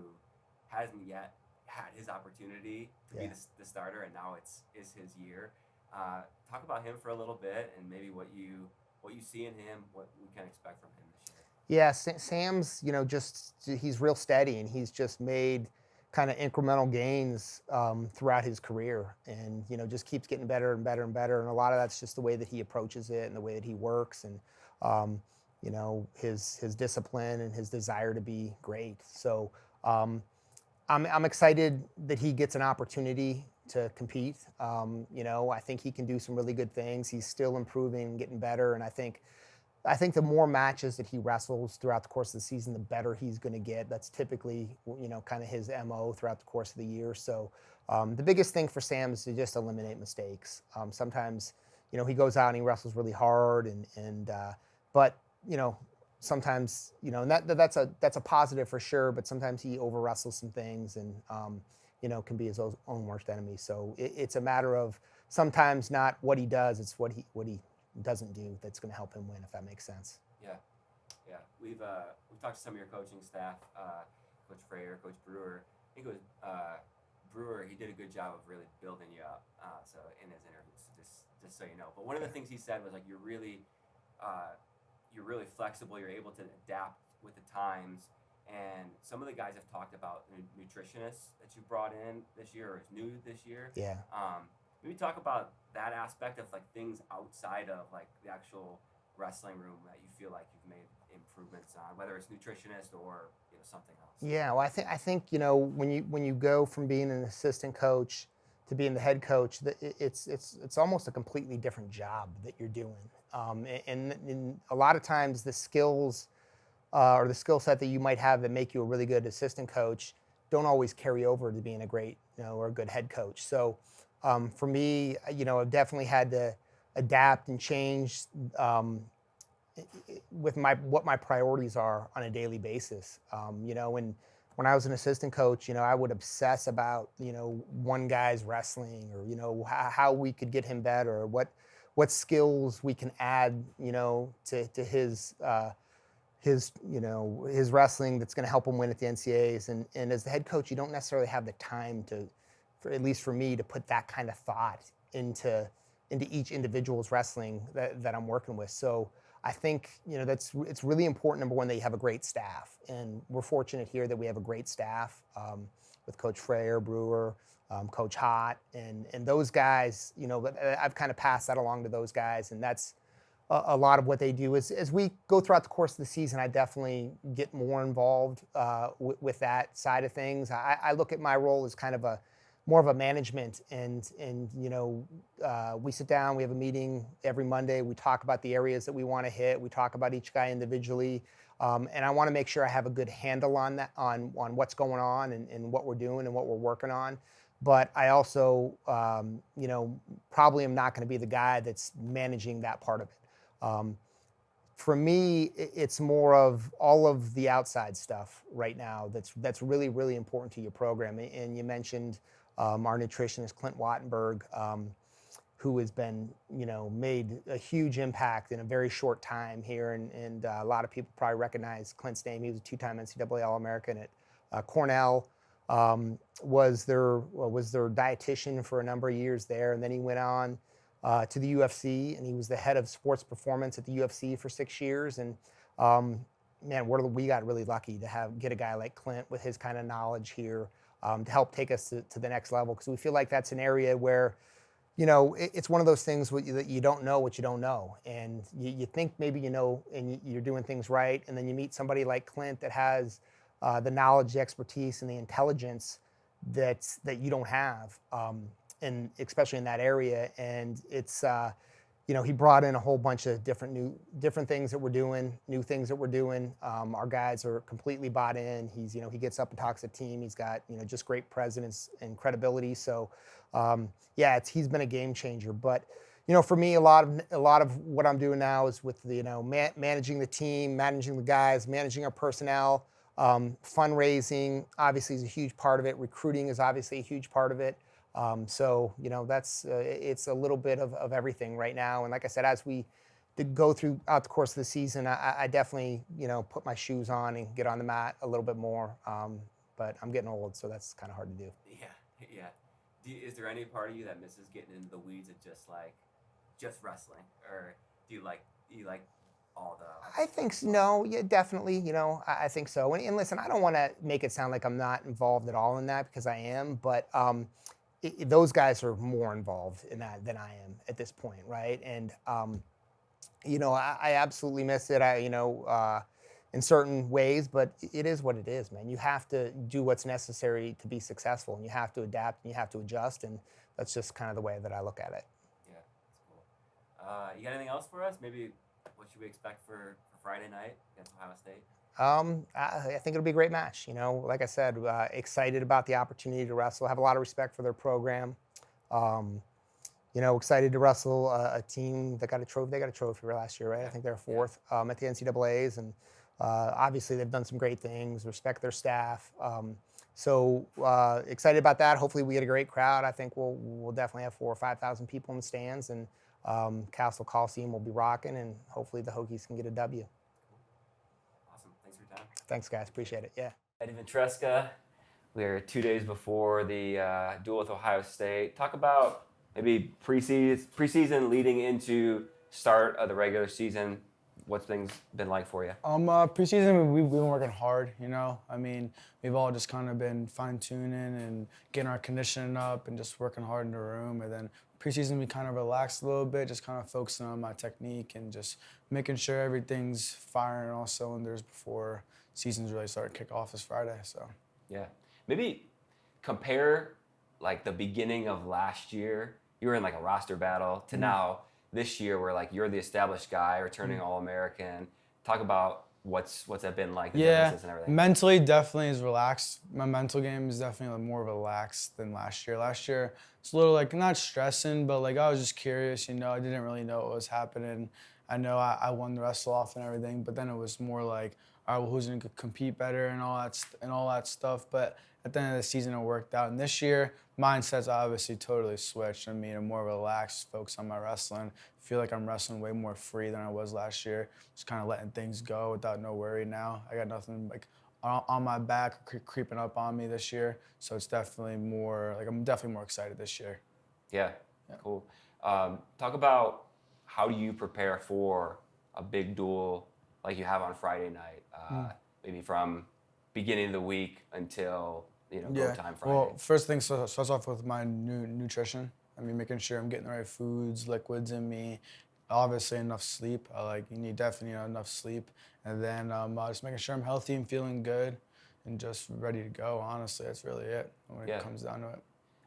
hasn't yet had his opportunity to be the starter, and now is his year. Talk about him for a little bit, and maybe what you see in him, what we can expect from him this year. Yeah, Sam's he's real steady, and he's just made kind of incremental gains throughout his career, and just keeps getting better and better and better. And a lot of that's just the way that he approaches it and the way that he works, and his discipline and his desire to be great. So I'm excited that he gets an opportunity to compete. I think he can do some really good things. He's still improving, getting better, and I think the more matches that he wrestles throughout the course of the season, the better he's going to get. That's typically kind of his MO throughout the course of the year. So the biggest thing for Sam is to just eliminate mistakes. Sometimes he goes out and he wrestles really hard, but sometimes and that's a positive for sure, but sometimes he over wrestles some things and can be his own worst enemy. So it's a matter of sometimes not what he does, it's what he doesn't do that's going to help him win, if that makes sense. Yeah. We've talked to some of your coaching staff, Coach Frayer, Coach Brewer. I think it was Brewer. He did a good job of really building you up. So in his interviews, just so you know. But one of the things he said was like you're really flexible. You're able to adapt with the times. And some of the guys have talked about nutritionists that you brought in this year, or is new this year. Yeah. Maybe talk about that aspect of like things outside of like the actual wrestling room that you feel like you've made improvements on, whether it's nutritionist or something else. Yeah, well, I think when you go from being an assistant coach to being the head coach, it's almost a completely different job that you're doing, and a lot of times the skills or the skill set that you might have that make you a really good assistant coach don't always carry over to being a great or a good head coach. So for me, I've definitely had to adapt and change with what my priorities are on a daily basis. When I was an assistant coach, I would obsess about one guy's wrestling, or how we could get him better, or what skills we can add to his wrestling that's going to help him win at the NCAAs. And as the head coach, you don't necessarily have the time at least for me, to put that kind of thought into each individual's wrestling that I'm working with. So I think it's really important, number one, that you have a great staff, and we're fortunate here that we have a great staff with Coach Frayer, Brewer, Coach Hott, and those guys. I've kind of passed that along to those guys, and that's a lot of what they do. As we go throughout the course of the season, I definitely get more involved with that side of things. I look at my role as kind of more of a management, and we sit down, we have a meeting every Monday, we talk about the areas that we want to hit, we talk about each guy individually, and I want to make sure I have a good handle on that, on what's going on and what we're doing and what we're working on. But I also probably am not going to be the guy that's managing that part of it. For me, it's more of all of the outside stuff right now that's really, really important to your program. And you mentioned our nutritionist, Clint Wattenberg, who has been, made a huge impact in a very short time here. And a lot of people probably recognize Clint's name. He was a two-time NCAA All-American at Cornell, was their dietitian for a number of years there. And then he went on to the UFC, and he was the head of sports performance at the UFC for 6 years. And we got really lucky to get a guy like Clint with his kind of knowledge here to help take us to the next level, because we feel like that's an area where, it's one of those things that you don't know what you don't know, and you think maybe and you're doing things right, and then you meet somebody like Clint that has the knowledge, the expertise, and the intelligence that you don't have, and especially in that area. And it's he brought in a whole bunch of different things that we're doing, new things that we're doing. Our guys are completely bought in. He's he gets up and talks to the team. He's got just great presence and credibility. So he's been a game changer. But for me, a lot of what I'm doing now is with the managing the team, managing the guys, managing our personnel. Fundraising obviously is a huge part of it. Recruiting is obviously a huge part of it. So that's it's a little bit of everything right now. And like I said, as we go throughout the course of the season, I definitely put my shoes on and get on the mat a little bit more. But I'm getting old, so that's kind of hard to do. Yeah. Is there any part of you that misses getting into the weeds of just wrestling, or do you like all the? I think so. No, yeah, definitely. I think so. And listen, I don't want to make it sound like I'm not involved at all in that, because I am. But those guys are more involved in that than I am at this point, right? And I absolutely miss it. In certain ways, but it is what it is, man. You have to do what's necessary to be successful, and you have to adapt and you have to adjust, and that's just kind of the way that I look at it. Yeah, that's cool. You got anything else for us? Maybe what should we expect for Friday night against Ohio State? I think it'll be a great match. Like I said, excited about the opportunity to wrestle. Have a lot of respect for their program. Excited to wrestle a team that got a trophy. They got a trophy last year, right? I think they're fourth at the NCAA's, and obviously they've done some great things. Respect their staff. So excited about that. Hopefully we get a great crowd. I think we'll definitely have 4,000 or 5,000 people in the stands, and Castle Coliseum will be rocking, and hopefully the Hokies can get a W. Awesome. Thanks for your time. Thanks, guys. Appreciate it. Yeah. Eddie Ventresca, we're 2 days before the duel with Ohio State. Talk about maybe preseason leading into start of the regular season. What's things been like for you? Preseason, we've been working hard, we've all just kind of been fine-tuning and getting our conditioning up and just working hard in the room. And then preseason, we kind of relaxed a little bit, just kind of focusing on my technique and just making sure everything's firing on all cylinders before seasons really start to kick off this Friday. So yeah, maybe compare like the beginning of last year. You were in like a roster battle to now this year, where like you're the established guy, returning All-American. Talk about what's that been like? The differences and everything. Mentally definitely is relaxed. My mental game is definitely more relaxed than last year. Last year it's a little like not stressing, but like I was just curious. I didn't really know what was happening. I know I won the wrestle off and everything, but then it was more like, all right, well, who's gonna compete better and all that stuff. But at the end of the season, it worked out. And this year, mindset's obviously totally switched. I'm more relaxed, focused on my wrestling. Feel like I'm wrestling way more free than I was last year. Just kind of letting things go without no worry now. I got nothing like on my back or creeping up on me this year. So it's definitely more, like I'm definitely more excited this year. Yeah. Cool. Talk about how do you prepare for a big duel like you have on Friday night? Maybe from beginning of the week until go time Friday. Well, first thing starts off with my nutrition. Making sure I'm getting the right foods, liquids in me. Obviously enough sleep. You need definitely enough sleep. And then just making sure I'm healthy and feeling good and just ready to go. Honestly, that's really it when it comes down to it.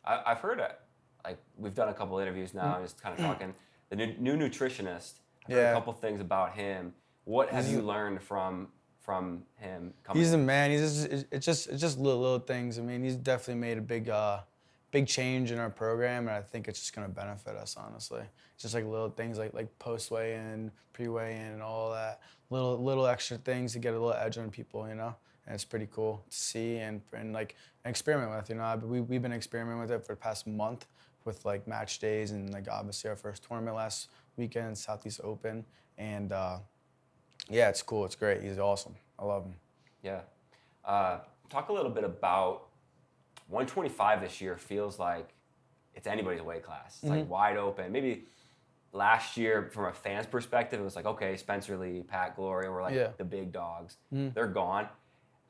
I've heard it. Like we've done a couple interviews now, just kind of talking. The new nutritionist. I've heard a couple things about him. What have you learned from him? He's a man. It's just little things. He's definitely made a big change in our program, and I think it's just gonna benefit us. Honestly, it's just like little things like post weigh-in, pre-weigh-in, and all that little extra things to get a little edge on people, and it's pretty cool to see and like experiment with. We've been experimenting with it for the past month with like match days and like obviously our first tournament last weekend, Southeast Open, and it's cool. It's great. He's awesome. I love him. Yeah. Talk a little bit about 125 this year. Feels like it's anybody's weight class. It's like wide open. Maybe last year, from a fan's perspective, it was like, okay, Spencer Lee, Pat Gloria were like the big dogs. They're gone.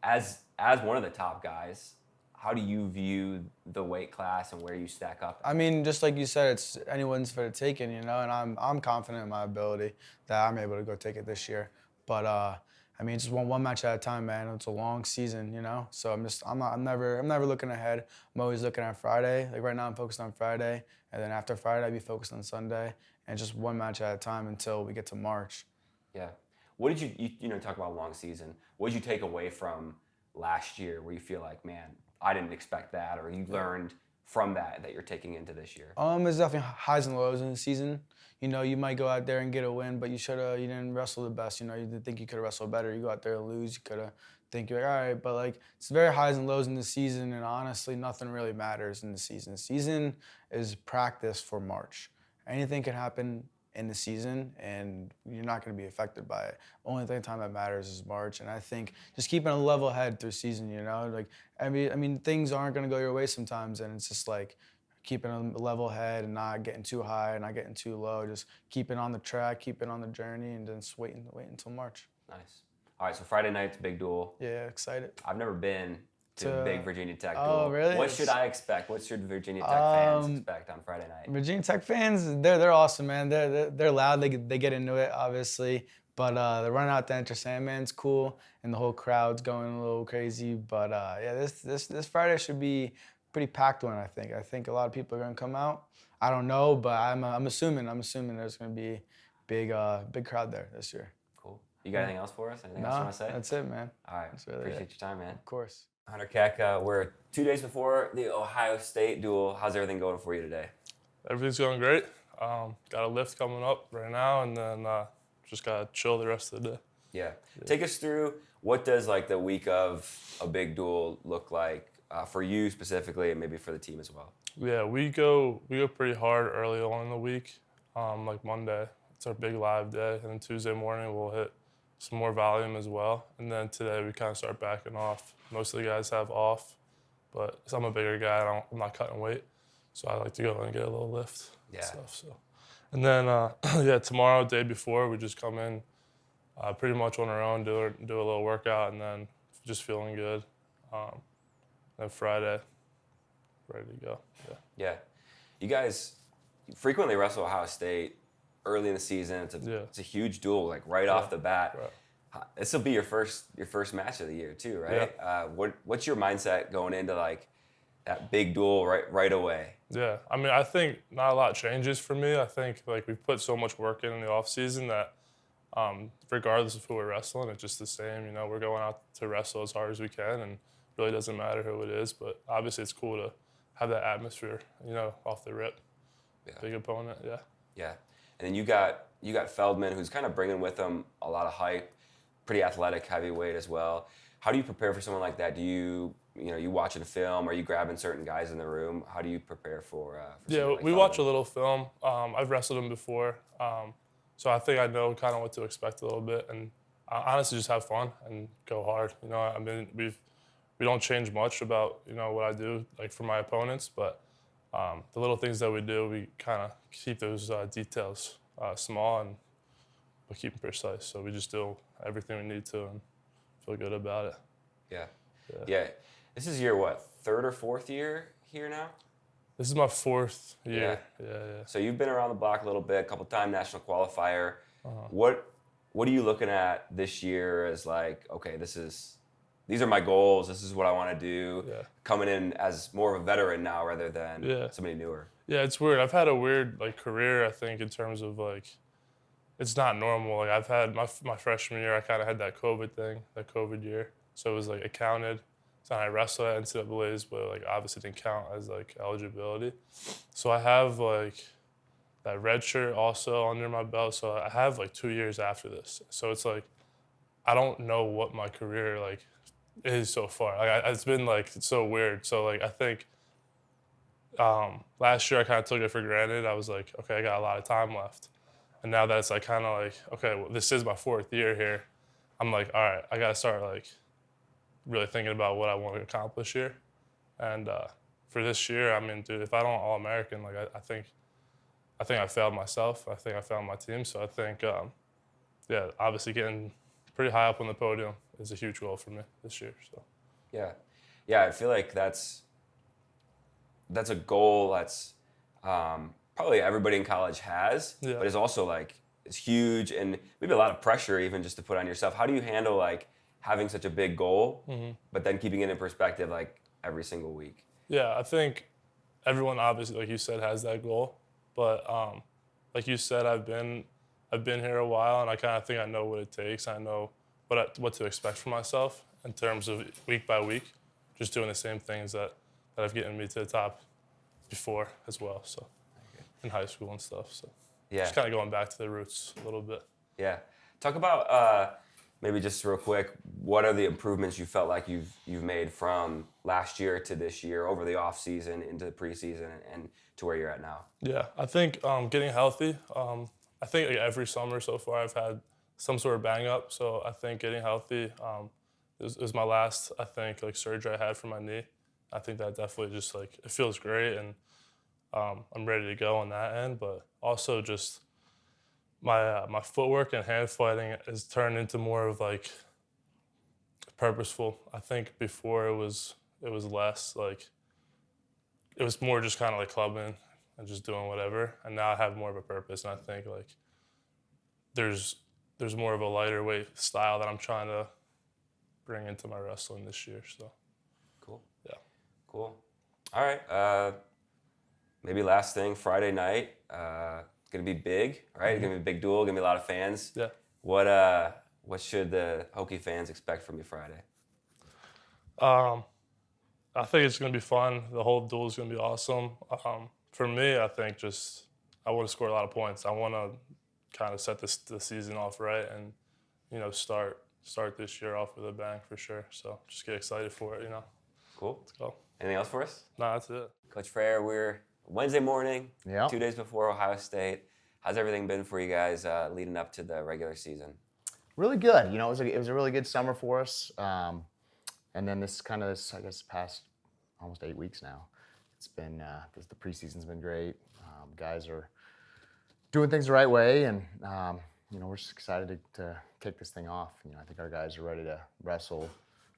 As one of the top guys, how do you view the weight class and where you stack up? Just like you said, it's anyone's for the taking, and I'm confident in my ability that I'm able to go take it this year. But I mean, just one match at a time, man. It's a long season, you know. So I'm never looking ahead. I'm always looking at Friday. Like right now, I'm focused on Friday, and then after Friday, I'll be focused on Sunday, and just one match at a time until we get to March. Yeah. What did you talk about long season? What did you take away from last year where you feel like, man, I didn't expect that, or you learned from that you're taking into this year? There's definitely highs and lows in the season. You know, you might go out there and get a win, but you didn't wrestle the best. You know, you didn't think you could have wrestled better. You go out there and lose. You could have think you're like, all right, but like it's very highs and lows in the season, and honestly, nothing really matters in the season. The season is practice for March. Anything can happen in the season, and you're not going to be affected by it. Only time that matters is March, and I think just keeping a level head through season, you know, like I mean things aren't going to go your way sometimes, and it's just like keeping a level head and not getting too high and not getting too low, just keeping on the track, keeping on the journey, and just wait until March. Nice. All right, so Friday night's big duel. Yeah, excited. I've never been to a big Virginia Tech duel. Oh, really? What should I expect? What should Virginia Tech fans expect on Friday night? Virginia Tech fans, they're awesome, man. They're loud. They get into it, obviously. But the run out to Enter Sandman's cool, and the whole crowd's going a little crazy. But yeah, this Friday should be a pretty packed one. I think a lot of people are gonna come out. I don't know, but I'm assuming there's gonna be big crowd there this year. Cool. You got anything else for us? Anything else you want to say? That's it, man. All right. That's really Appreciate it. your time, man. Of course. Hunter Catka, we're 2 days before the Ohio State duel. How's everything going for you today? Everything's going great. Got a lift coming up right now, and then just gotta chill the rest of the day. Yeah. Take us through, what does like the week of a big duel look like for you specifically, and maybe for the team as well? Yeah, we go pretty hard early on in the week. Like Monday, it's our big live day, and then Tuesday morning we'll hit some more volume as well. And then today we kind of start backing off. Most of the guys have off, but I'm a bigger guy. I'm not cutting weight, so I like to go and get a little lift and stuff. So, and then yeah, tomorrow, day before, we just come in pretty much on our own, do a little workout, and then just feeling good. Then Friday, ready to go. Yeah. Yeah. You guys frequently wrestle Ohio State early in the season. It's a huge duel, like right off the bat. Right. This will be your first match of the year too, right? Yeah. What's your mindset going into like that big duel right away? Yeah, I mean, I think not a lot changes for me. I think like we've put so much work in the off season that regardless of who we're wrestling, it's just the same. You know, we're going out to wrestle as hard as we can, and it really doesn't matter who it is. But obviously, it's cool to have that atmosphere, you know, off the rip. Yeah. Big opponent, yeah. Yeah. And then you got Feldman, who's kind of bringing with him a lot of hype, pretty athletic, heavyweight as well. How do you prepare for someone like that? Do you watching a film? Are you grabbing certain guys in the room? How do you prepare for yeah, like we Feldman? watch a little film. I've wrestled him before, so I think I know kind of what to expect a little bit, and I honestly just have fun and go hard. You know, I mean, we don't change much about, you know, what I do like for my opponents, but the little things that we do, we kind of keep those details small and we keep them precise. So we just do everything we need to and feel good about it. Yeah. This is your what, 3rd or 4th year here now? This is my 4th year. Yeah. So you've been around the block a little bit, a couple time national qualifier. Uh-huh. What are you looking at this year as like, okay, these are my goals, this is what I want to do, coming in as more of a veteran now rather than somebody newer? Yeah, it's weird. I've had a weird like career, I think, in terms of like, it's not normal. Like I've had my freshman year, I kind of had that COVID year. So it was like it counted. So I wrestled at NCAAs, but like obviously didn't count as like eligibility. So I have like that red shirt also under my belt. So I have like 2 years after this. So it's like, I don't know what my career like is so far. Like it's been like, it's so weird. So like I think last year I kind of took it for granted. I was like, okay, I got a lot of time left. And now that it's like kind of like, okay, well, this is my 4th year here. I'm like, all right, I got to start like really thinking about what I want to accomplish here. And for this year, I mean, dude, if I don't All-American, like I think I failed myself. I think I failed my team. So I think, yeah, obviously getting pretty high up on the podium is a huge goal for me this year. So yeah, I feel like that's a goal that's probably everybody in college has, but it's also like is huge and maybe a lot of pressure even just to put on yourself. How do you handle like having such a big goal, but then keeping it in perspective like every single week? Yeah, I think everyone obviously, like you said, has that goal. But like you said, I've been here a while, and I kind of think I know what it takes. I know what to expect from myself in terms of week by week, just doing the same things that have gotten me to the top before as well. So in high school and stuff. So just kind of going back to the roots a little bit. Yeah. Talk about maybe just real quick, what are the improvements you felt like you've made from last year to this year over the off season into the preseason and to where you're at now? Yeah, I think getting healthy. I think like every summer so far I've had some sort of bang up. So I think getting healthy is my last, I think, like surgery I had for my knee. I think that definitely just like, it feels great, and I'm ready to go on that end. But also just my footwork and hand fighting has turned into more of like purposeful. I think before it was less like, it was more just kind of like clubbing and just doing whatever. And now I have more of a purpose, and I think like there's more of a lighter weight style that I'm trying to bring into my wrestling this year. So cool. Yeah. Cool. All right. Maybe last thing, Friday night. Gonna be big, right? Gonna be a big duel. Gonna be a lot of fans. Yeah. What should the Hokie fans expect from you Friday? I think it's going to be fun. The whole duel is going to be awesome. For me, I think just I want to score a lot of points. I want to kind of set the season off right and, start this year off with a bang for sure. So just get excited for it, Cool. Let's go. Anything else for us? No, that's it. Coach Frayer, we're Wednesday morning, Yeah. 2 days before Ohio State. How's everything been for you guys leading up to the regular season? Really good. It was a really good summer for us. And then I guess, past almost 8 weeks now, it's been, the preseason's been great. Guys are doing things the right way, and, we're just excited to kick this thing off. I think our guys are ready to wrestle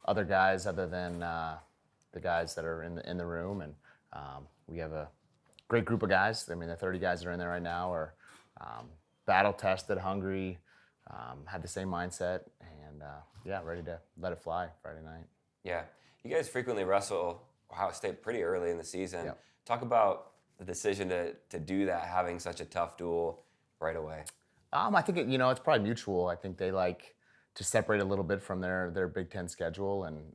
other guys other than the guys that are in the room. And we have a great group of guys. I mean, the 30 guys that are in there right now are battle-tested, hungry, had the same mindset, and, ready to let it fly Friday night. Yeah. You guys frequently wrestle Ohio State pretty early in the season. Yep. Talk about the decision to do that, having such a tough duel right away. I think it's probably mutual. I think they like to separate a little bit from their Big Ten schedule, and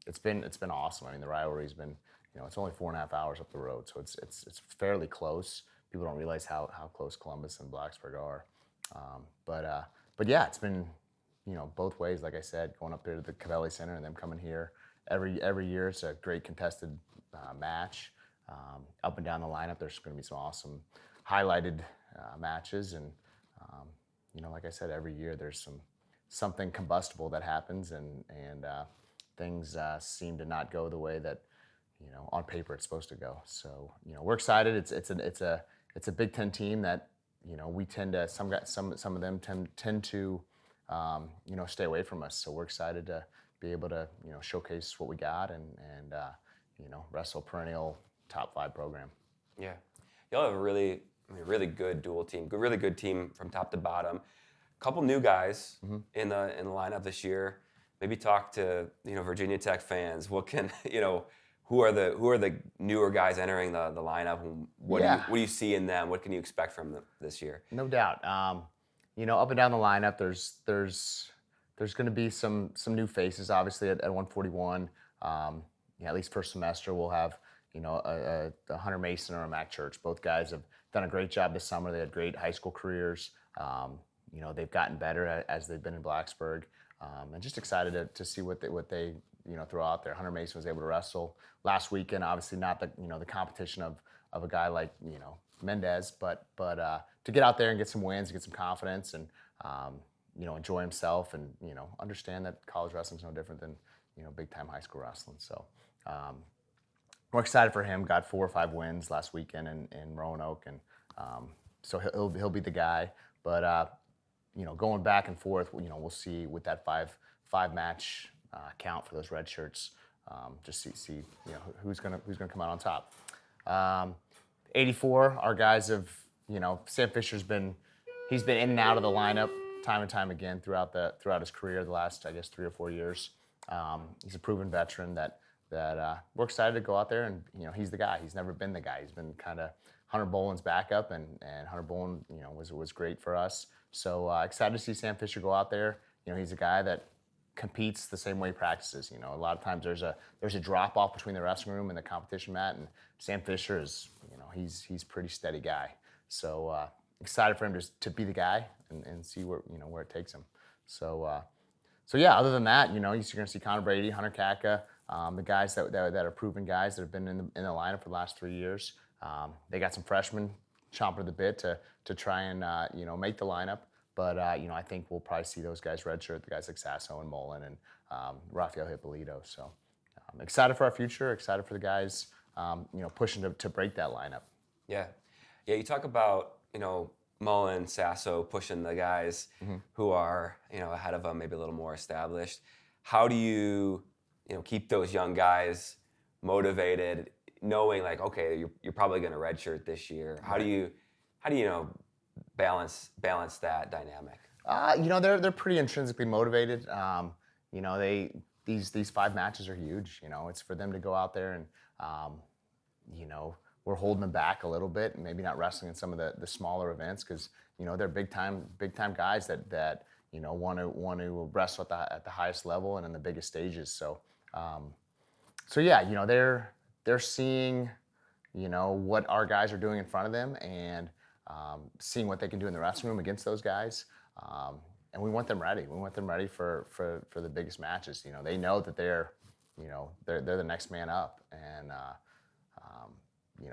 it's been awesome. I mean, the rivalry's been, it's only 4.5 hours up the road, so it's fairly close. People don't realize how close Columbus and Blacksburg are, but yeah, it's been both ways. Like I said, going up there to the Cavelli Center and them coming here every year. It's a great contested match. Up and down the lineup, there's going to be some awesome highlighted matches, and like I said, every year there's something combustible that happens, and things seem to not go the way that on paper it's supposed to go. So we're excited. It's a Big Ten team that we tend to some of them tend to stay away from us. So we're excited to be able to showcase what we got and wrestle a perennial top 5 program. Yeah. Y'all have a really good dual team, really good team from top to bottom. Couple new guys in the lineup this year. Maybe talk to Virginia Tech fans. What can who are the newer guys entering the lineup? What do you see in them? What can you expect from them this year? No doubt. Up and down the lineup, there's going to be some new faces. Obviously at 141, at least first semester we'll have a Hunter Mason or a Mac Church. Both guys have done a great job this summer. They had great high school careers. They've gotten better as they've been in Blacksburg, and just excited to see what they throw out there. Hunter Mason was able to wrestle last weekend. Obviously not the competition of a guy like Mendez, but to get out there and get some wins, get some confidence, and enjoy himself, and understand that college wrestling is no different than big time high school wrestling. So we're excited for him. Got 4 or 5 wins last weekend in Roanoke, and so he'll be the guy. But going back and forth, we'll see with that five match count for those red shirts. Just see who's gonna come out on top. 84, our guys have Sam Fisher's been he's been in and out of the lineup time and time again throughout his career, the last, I guess, 3 or 4 years. He's a proven veteran that we're excited to go out there, and he's the guy. He's never been the guy. He's been kind of Hunter Bolin's backup, and Hunter Bolin was great for us. So excited to see Sam Fisher go out there. He's a guy that competes the same way he practices. A lot of times there's a drop off between the wrestling room and the competition mat, and Sam Fisher is he's a pretty steady guy. So excited for him to be the guy and see where it takes him. So yeah, other than that, you're going to see Connor Brady, Hunter Catka, the guys that are proven guys that have been in the lineup for the last 3 years. They got some freshmen chomping at the bit to try and make the lineup. But I think we'll probably see those guys redshirt, the guys like Sasso and Mullen and Rafael Hippolito. So I'm excited for our future, excited for the guys pushing to break that lineup. Yeah. You talk about Mullen, Sasso pushing the guys who are ahead of them, maybe a little more established. How do you keep those young guys motivated, knowing like, okay, you're probably going to redshirt this year? How do you balance that dynamic? They're pretty intrinsically motivated. These 5 matches are huge. It's for them to go out there and we're holding them back a little bit, and maybe not wrestling in some of the smaller events because they're big time guys that want to wrestle at the highest level and in the biggest stages. So yeah, they're seeing what our guys are doing in front of them and seeing what they can do in the wrestling room against those guys. And we want them ready. We want them ready for the biggest matches. They know that they're the next man up, and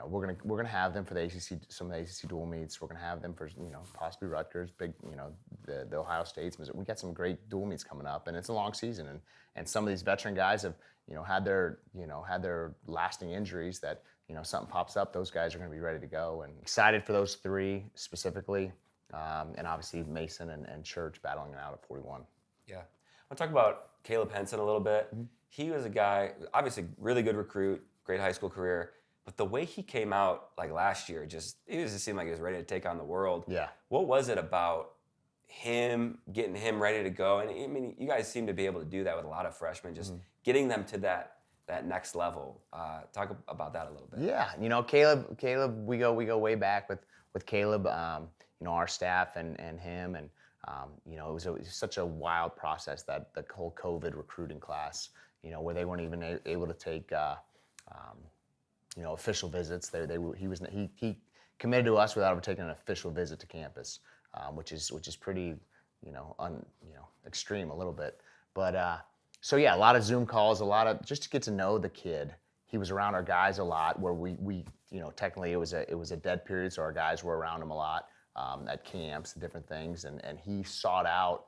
we're gonna have them for the ACC, some of the ACC dual meets. We're gonna have them for possibly Rutgers, big the Ohio States. We got some great dual meets coming up, and it's a long season. And some of these veteran guys have had their lasting injuries that something pops up. Those guys are gonna be ready to go, and excited for those 3 specifically. And obviously Mason and Church battling it out at 41. Yeah. I want to talk about Caleb Henson a little bit. He was a guy, obviously really good recruit, great high school career, but the way he came out like last year, it just seemed like he was ready to take on the world. Yeah. What was it about him, getting him ready to go? And I mean, you guys seem to be able to do that with a lot of freshmen, just getting them to that next level. Talk about that a little bit. Yeah, Caleb, we go way back with Caleb. Our staff and him, and it was such a wild process, that the whole COVID recruiting class, where they weren't even able to take official visits. He committed to us without ever taking an official visit to campus, which is pretty extreme a little bit. But so yeah, a lot of Zoom calls, a lot of just to get to know the kid. He was around our guys a lot, where we technically it was a dead period, so our guys were around him a lot. At camps and different things, and he sought out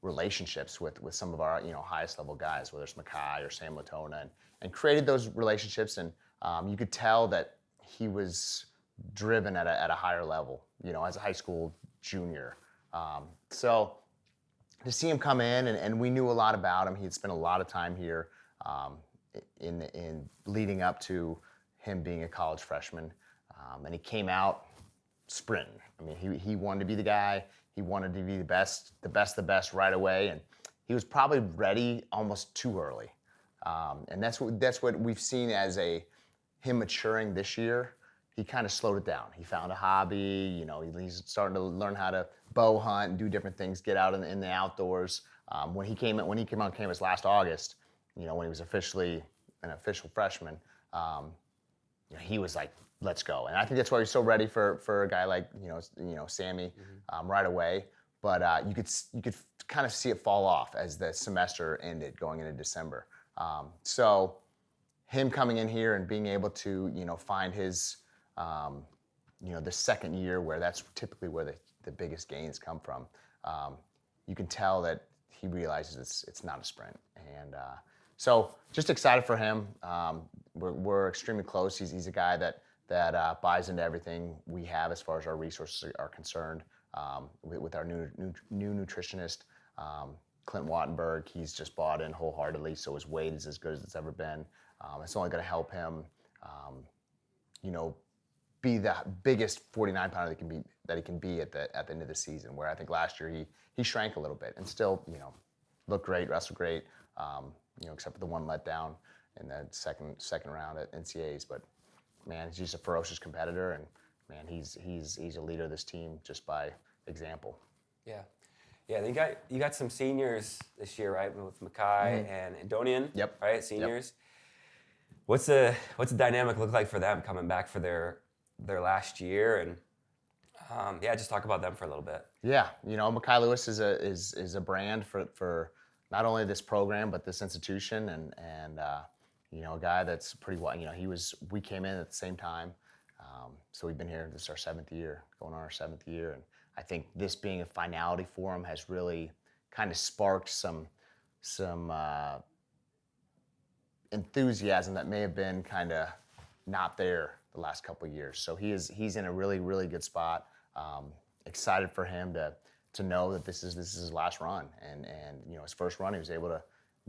relationships with some of our highest level guys, whether it's Mekhi or Sam Latona, and created those relationships. And you could tell that he was driven at a higher level, as a high school junior. So to see him come in, and we knew a lot about him. He had spent a lot of time here in leading up to him being a college freshman, and he came out sprinting. I mean, he wanted to be the guy. He wanted to be the best right away, and he was probably ready almost too early. And that's what we've seen as him maturing this year. He kind of slowed it down. He found a hobby. He's starting to learn how to bow hunt and do different things, get out in the outdoors. When he came on campus last August, when he was officially an official freshman, he was like, let's go. And I think that's why he's so ready for a guy like Sammy right away. But you could kind of see it fall off as the semester ended, going into December. So him coming in here and being able to find his the second year, where that's typically where the biggest gains come from. You can tell that he realizes it's not a sprint, and so just excited for him. We're extremely close. He's a guy that buys into everything we have as far as our resources are concerned. With our new nutritionist, Clint Wattenberg, he's just bought in wholeheartedly. So his weight is as good as it's ever been. It's only going to help him, be the biggest 49-pounder that he can be at the end of the season. Where I think last year he shrank a little bit and still looked great, wrestled great, except for the one letdown in the second round at NCAAs. But man, he's just a ferocious competitor, and man, he's a leader of this team just by example. Yeah. Yeah, you got some seniors this year, right? With Mekhi and Andonian. Yep. Right, seniors. Yep. What's the dynamic look like for them coming back for their last year? And just talk about them for a little bit. Yeah, Mekhi Lewis is a brand for not only this program but this institution, and a guy that's pretty wide. We came in at the same time, so we've been here. This is our 7th year, going on our 7th year, and I think this being a finality for him has really kind of sparked some enthusiasm that may have been kind of not there the last couple of years. So he's in a really, really good spot. Excited for him to know that this is his last run, and his first run he was able to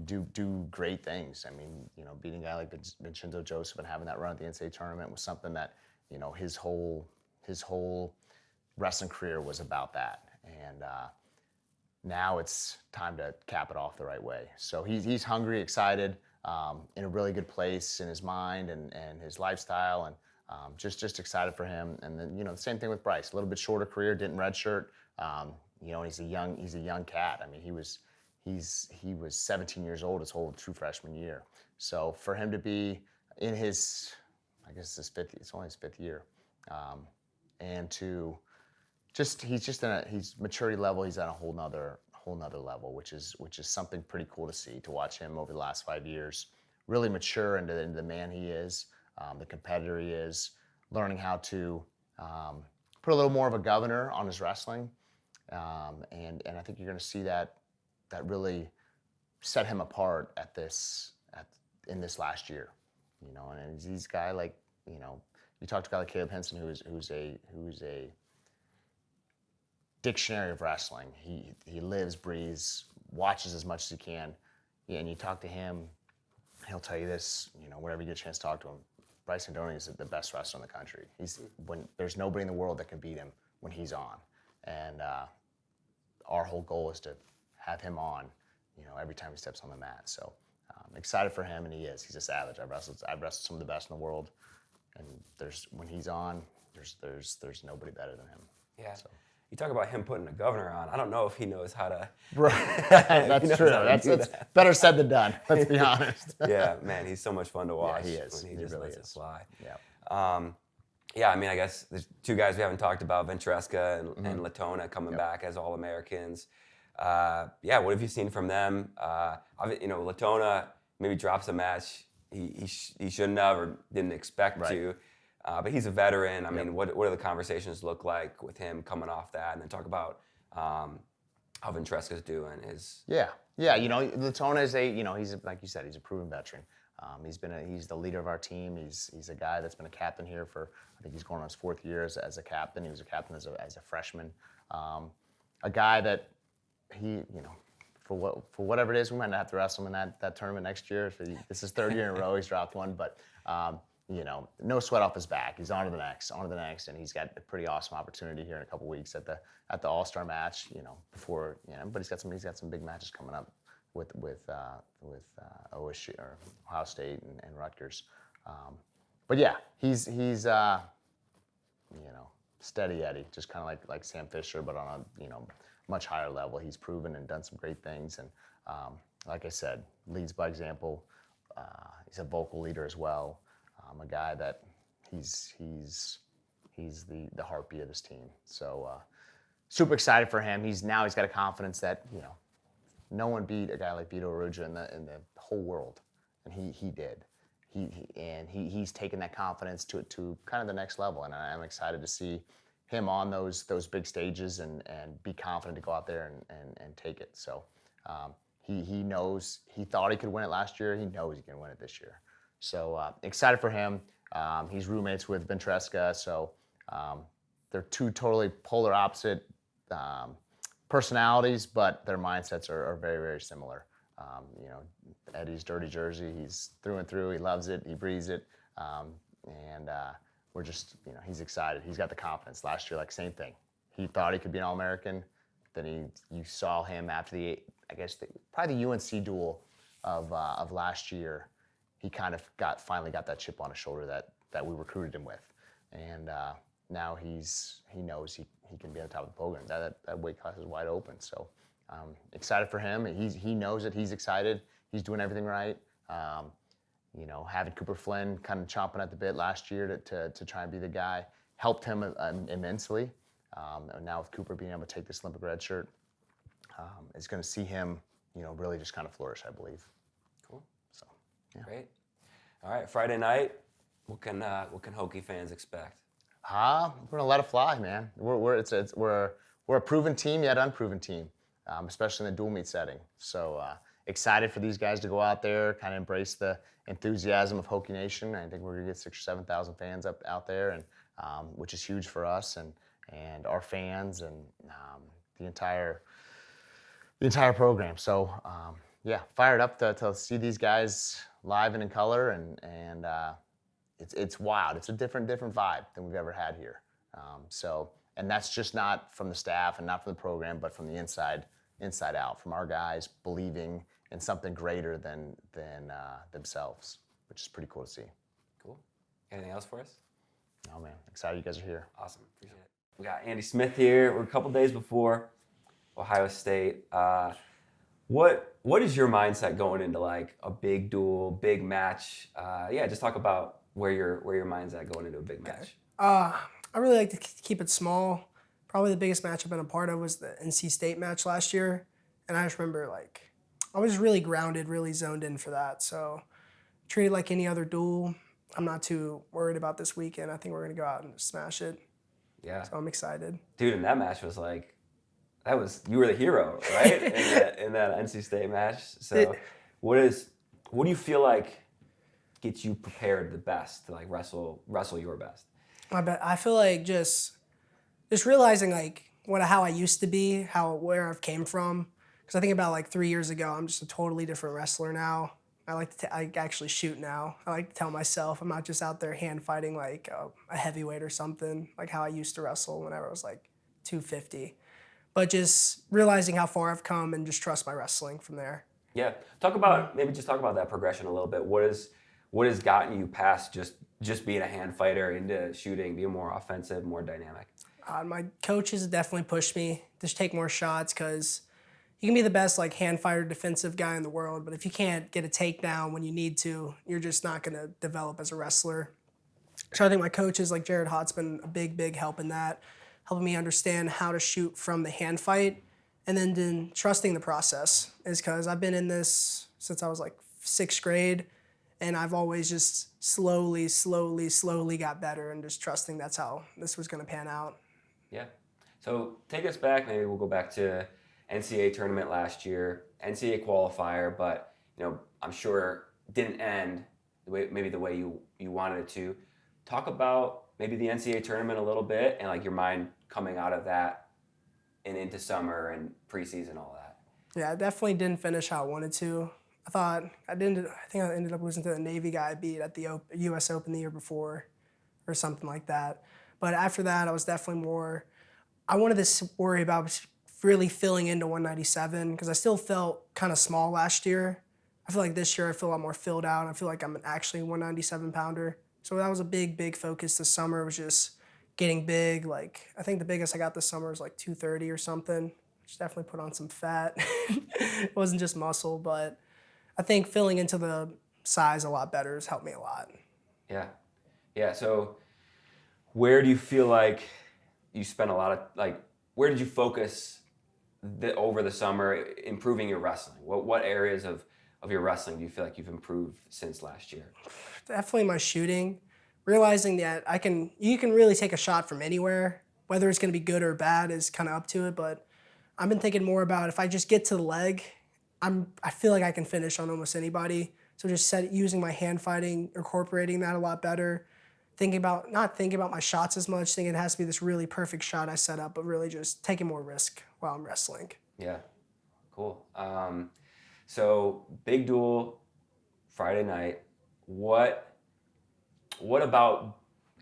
do great things. I mean, beating a guy like Vincenzo Joseph and having that run at the NCAA tournament was something that his whole wrestling career was about that, and now it's time to cap it off the right way. So he's hungry, excited, in a really good place in his mind and his lifestyle, and just excited for him. And then the same thing with Bryce, a little bit shorter career, didn't redshirt. He's a young cat. I mean, he was 17 years old his whole true freshman year. So for him to be in his, I guess it's only his 5th year, and to he's maturity level, he's at a whole nother level, which is something pretty cool to see, to watch him over the last 5 years really mature into the man he is, the competitor he is, learning how to put a little more of a governor on his wrestling, and I think you're going to see that really set him apart in this last year, and he's a guy like, you talk to a guy like Caleb Henson, who's a dictionary of wrestling. He lives, breathes, watches as much as he can, and you talk to him, he'll tell you this, whenever you get a chance to talk to him. Bryce Andonian is the best wrestler in the country. There's nobody in the world that can beat him when he's on, and our whole goal is to have him on, every time he steps on the mat. So excited for him, and he's a savage. I've wrestled some of the best in the world, and when he's on, there's nobody better than him. Yeah. So. You talk about him putting a governor on. I don't know if he knows how to. Right. That's true. That's better said than done. Let's be honest. Yeah, man, he's so much fun to watch. Yeah, he is. When he just really lets it is. fly. Yeah. I mean, I guess there's 2 guys we haven't talked about, Ventresca and Latona coming back as All-Americans. What have you seen from them? Latona maybe drops a match he shouldn't have or didn't expect to. But he's a veteran. I mean, what do the conversations look like with him coming off that? And then talk about how Ventresca's doing. Latona is he's like you said, he's a proven veteran. He's the leader of our team. He's a guy that's been a captain here for, I think he's going on his 4th year as a captain. He was a captain as a freshman. A guy that for whatever it is, we might not have to wrestle him in that tournament next year. This is 3rd year in a row he's dropped one, but no sweat off his back. He's on to the next, and he's got a pretty awesome opportunity here in a couple weeks at the All-Star match. Before but he's got some big matches coming up with OSU or Ohio State and Rutgers. But yeah, he's steady Eddie, just kind of like Sam Fisher, but on a much higher level. He's proven and done some great things, and like I said, leads by example. He's a vocal leader as well. A guy that he's the heartbeat of this team. So super excited for him. He's got a confidence that no one beat a guy like Vito Arujá in the whole world, and he did. He's taken that confidence to kind of the next level, and I'm excited to see him on those big stages and be confident to go out there and take it. So he knows, he thought he could win it last year. He knows he can win it this year. So excited for him. He's roommates with Ventresca, so they're 2 totally polar opposite personalities, but their mindsets are very, very similar. Eddie's dirty jersey, he's through and through. He loves it. He breathes it. And we're just, he's excited. He's got the confidence. Last year, same thing. he thought he could be an All-American. Then you saw him after probably the UNC duel of last year. He kind of finally got that chip on his shoulder that we recruited him with, and now he knows he can be on top of the program. That weight class is wide open. So excited for him. He knows it. He's excited. He's doing everything right. Having Cooper Flynn kind of chomping at the bit last year to try and be the guy helped him immensely. And now with Cooper being able to take this Olympic red shirt, is going to see him, really just kind of flourish, I believe. Cool. So, yeah. Great. All right, Friday night. What can Hokie fans expect? We're gonna let it fly, man. We're a proven team yet unproven team, especially in the dual meet setting. So excited for these guys to go out there, kind of embrace the enthusiasm of Hokie Nation. I think we're gonna get 6,000 or 7,000 fans out there, and which is huge for us and our fans and the entire program. So fired up to see these guys live and in color, and it's wild. It's a different vibe than we've ever had here. And that's just not from the staff and not from the program, but from the inside out, from our guys believing in something greater than themselves, which is pretty cool to see. Cool. Anything else for us? Oh man, excited you guys are here. Awesome. Appreciate it. We got Andy Smith here. We're a couple days before Ohio State. What is your mindset going into like a big duel, big match? Just talk about where your mind's at going into a big match. I really like to keep it small. Probably the biggest match I've been a part of was the NC State match last year. And I just remember I was really grounded, really zoned in for that. So treat it like any other duel. I'm not too worried about this weekend. I think we're going to go out and smash it. Yeah. So I'm excited. Dude, and that match was you were the hero, right? in that NC State match. So what do you feel like gets you prepared the best to wrestle your best? I feel like just realizing how I used to be, where I've came from. Because I think about 3 years ago, I'm just a totally different wrestler now. I actually shoot now. I like to tell myself I'm not just out there hand fighting a heavyweight or something, like how I used to wrestle whenever I was 250. But just realizing how far I've come and just trust my wrestling from there. Yeah. Talk about that progression a little bit. What has gotten you past just being a hand fighter into shooting, being more offensive, more dynamic? My coaches definitely pushed me to take more shots because you can be the best hand fighter defensive guy in the world, but if you can't get a takedown when you need to, you're just not going to develop as a wrestler. So I think my coaches like Jared Hott's been a big help in that, helping me understand how to shoot from the hand fight, and then trusting the process is because I've been in this since I was 6th grade, and I've always just slowly got better and just trusting that's how this was going to pan out. Yeah. So take us back. Maybe we'll go back to NCAA tournament last year, NCAA qualifier, but I'm sure didn't end the way you wanted it to. Talk about maybe the NCAA tournament a little bit and your mind coming out of that and into summer and preseason, all that. Yeah, I definitely didn't finish how I wanted to. I think I ended up losing to the Navy guy I beat at the U.S. Open the year before or something like that. But after that, I was definitely I wanted to worry about really filling into 197 because I still felt kind of small last year. I feel like this year I feel a lot more filled out. I feel like I'm actually a 197 pounder. So that was a big focus this summer, was just getting big. I think the biggest I got this summer was 230 or something, which definitely put on some fat. It wasn't just muscle, but I think filling into the size a lot better has helped me a lot. Yeah. Yeah. So where do you feel like you spent a lot of, where did you focus over the summer improving your wrestling? What areas of your wrestling do you feel like you've improved since last year? Definitely my shooting. Realizing that you can really take a shot from anywhere. Whether it's going to be good or bad is kind of up to it, but I've been thinking more about if I just get to the leg, I feel like I can finish on almost anybody. So just using my hand fighting, incorporating that a lot better. Not thinking about my shots as much, thinking it has to be this really perfect shot I set up, but really just taking more risk while I'm wrestling. Yeah, cool. So big duel Friday night. What about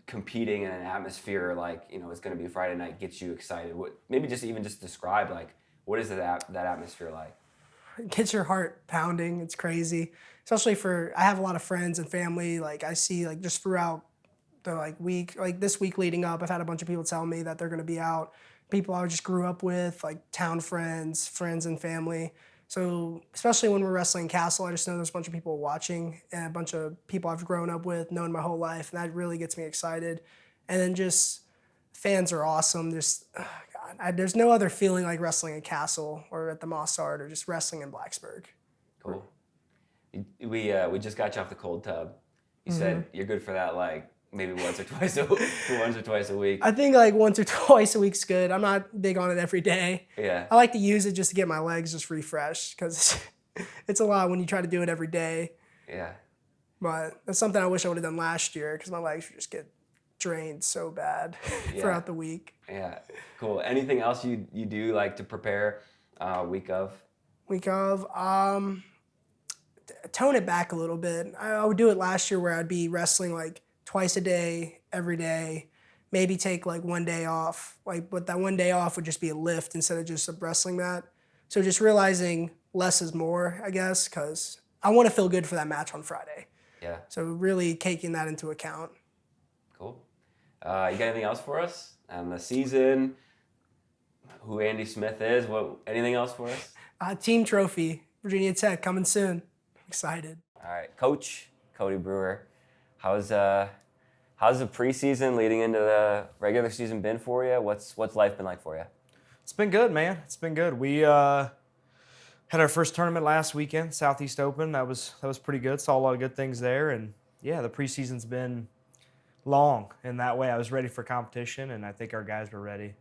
competing in an atmosphere like, it's going to be Friday night gets you excited? Maybe just describe, like, what is that atmosphere like? It gets your heart pounding. It's crazy, especially I have a lot of friends and family. Like I see, like just throughout the week, like this week leading up, I've had a bunch of people tell me that they're going to be out. People I just grew up with, like town friends and family. So especially when we're wrestling Castle, I just know there's a bunch of people watching and a bunch of people I've grown up with, known my whole life, and that really gets me excited. And then just fans are awesome. There's no other feeling like wrestling at Castle or at the Mossart or just wrestling in Blacksburg. Cool. We just got you off the cold tub. You said you're good for that, like maybe once or twice a week. I think like once or twice a week's good. I'm not big on it every day. Yeah. I like to use it just to get my legs just refreshed because it's a lot when you try to do it every day. Yeah. But that's something I wish I would have done last year because my legs would just get drained so bad throughout the week. Yeah. Cool. Anything else you do like to prepare week of? Week of, tone it back a little bit. I would do it last year where I'd be wrestling like twice a day, every day, maybe take like one day off. But that one day off would just be a lift instead of just a wrestling mat. So just realizing less is more, I guess, because I want to feel good for that match on Friday. Yeah. So really taking that into account. Cool. You got anything else for us on the season? Who Andy Smith is? Anything else for us? Team trophy, Virginia Tech coming soon. Excited. All right, Coach Cody Brewer. How's the preseason leading into the regular season been for you? What's life been like for you? It's been good, man. It's been good. We had our first tournament last weekend, Southeast Open. That was pretty good. Saw a lot of good things there, and yeah, the preseason's been long in that way. I was ready for competition, and I think our guys were ready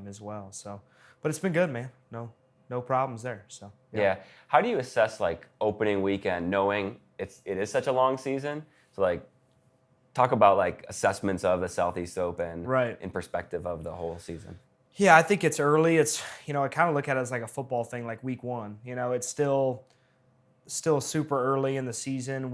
as well. So, but it's been good, man. No problems there. So yeah. How do you assess like opening weekend, knowing it is such a long season? So like, talk about like assessments of the Southeast Open, right, in perspective of the whole season. Yeah, I think it's early. It's I kind of look at it as like a football thing, like week one. It's still super early in the season.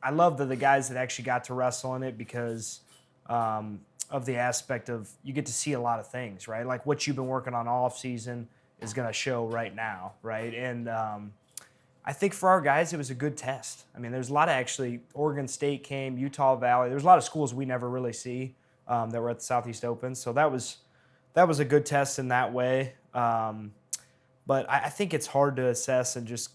I love the guys that actually got to wrestle in it because of the aspect of you get to see a lot of things, right? Like what you've been working on off season is going to show right now, right? And I think for our guys, it was a good test. I mean, there's a lot of Oregon State came, Utah Valley. There's a lot of schools we never really see that were at the Southeast Open. So that was a good test in that way. But I think it's hard to assess and just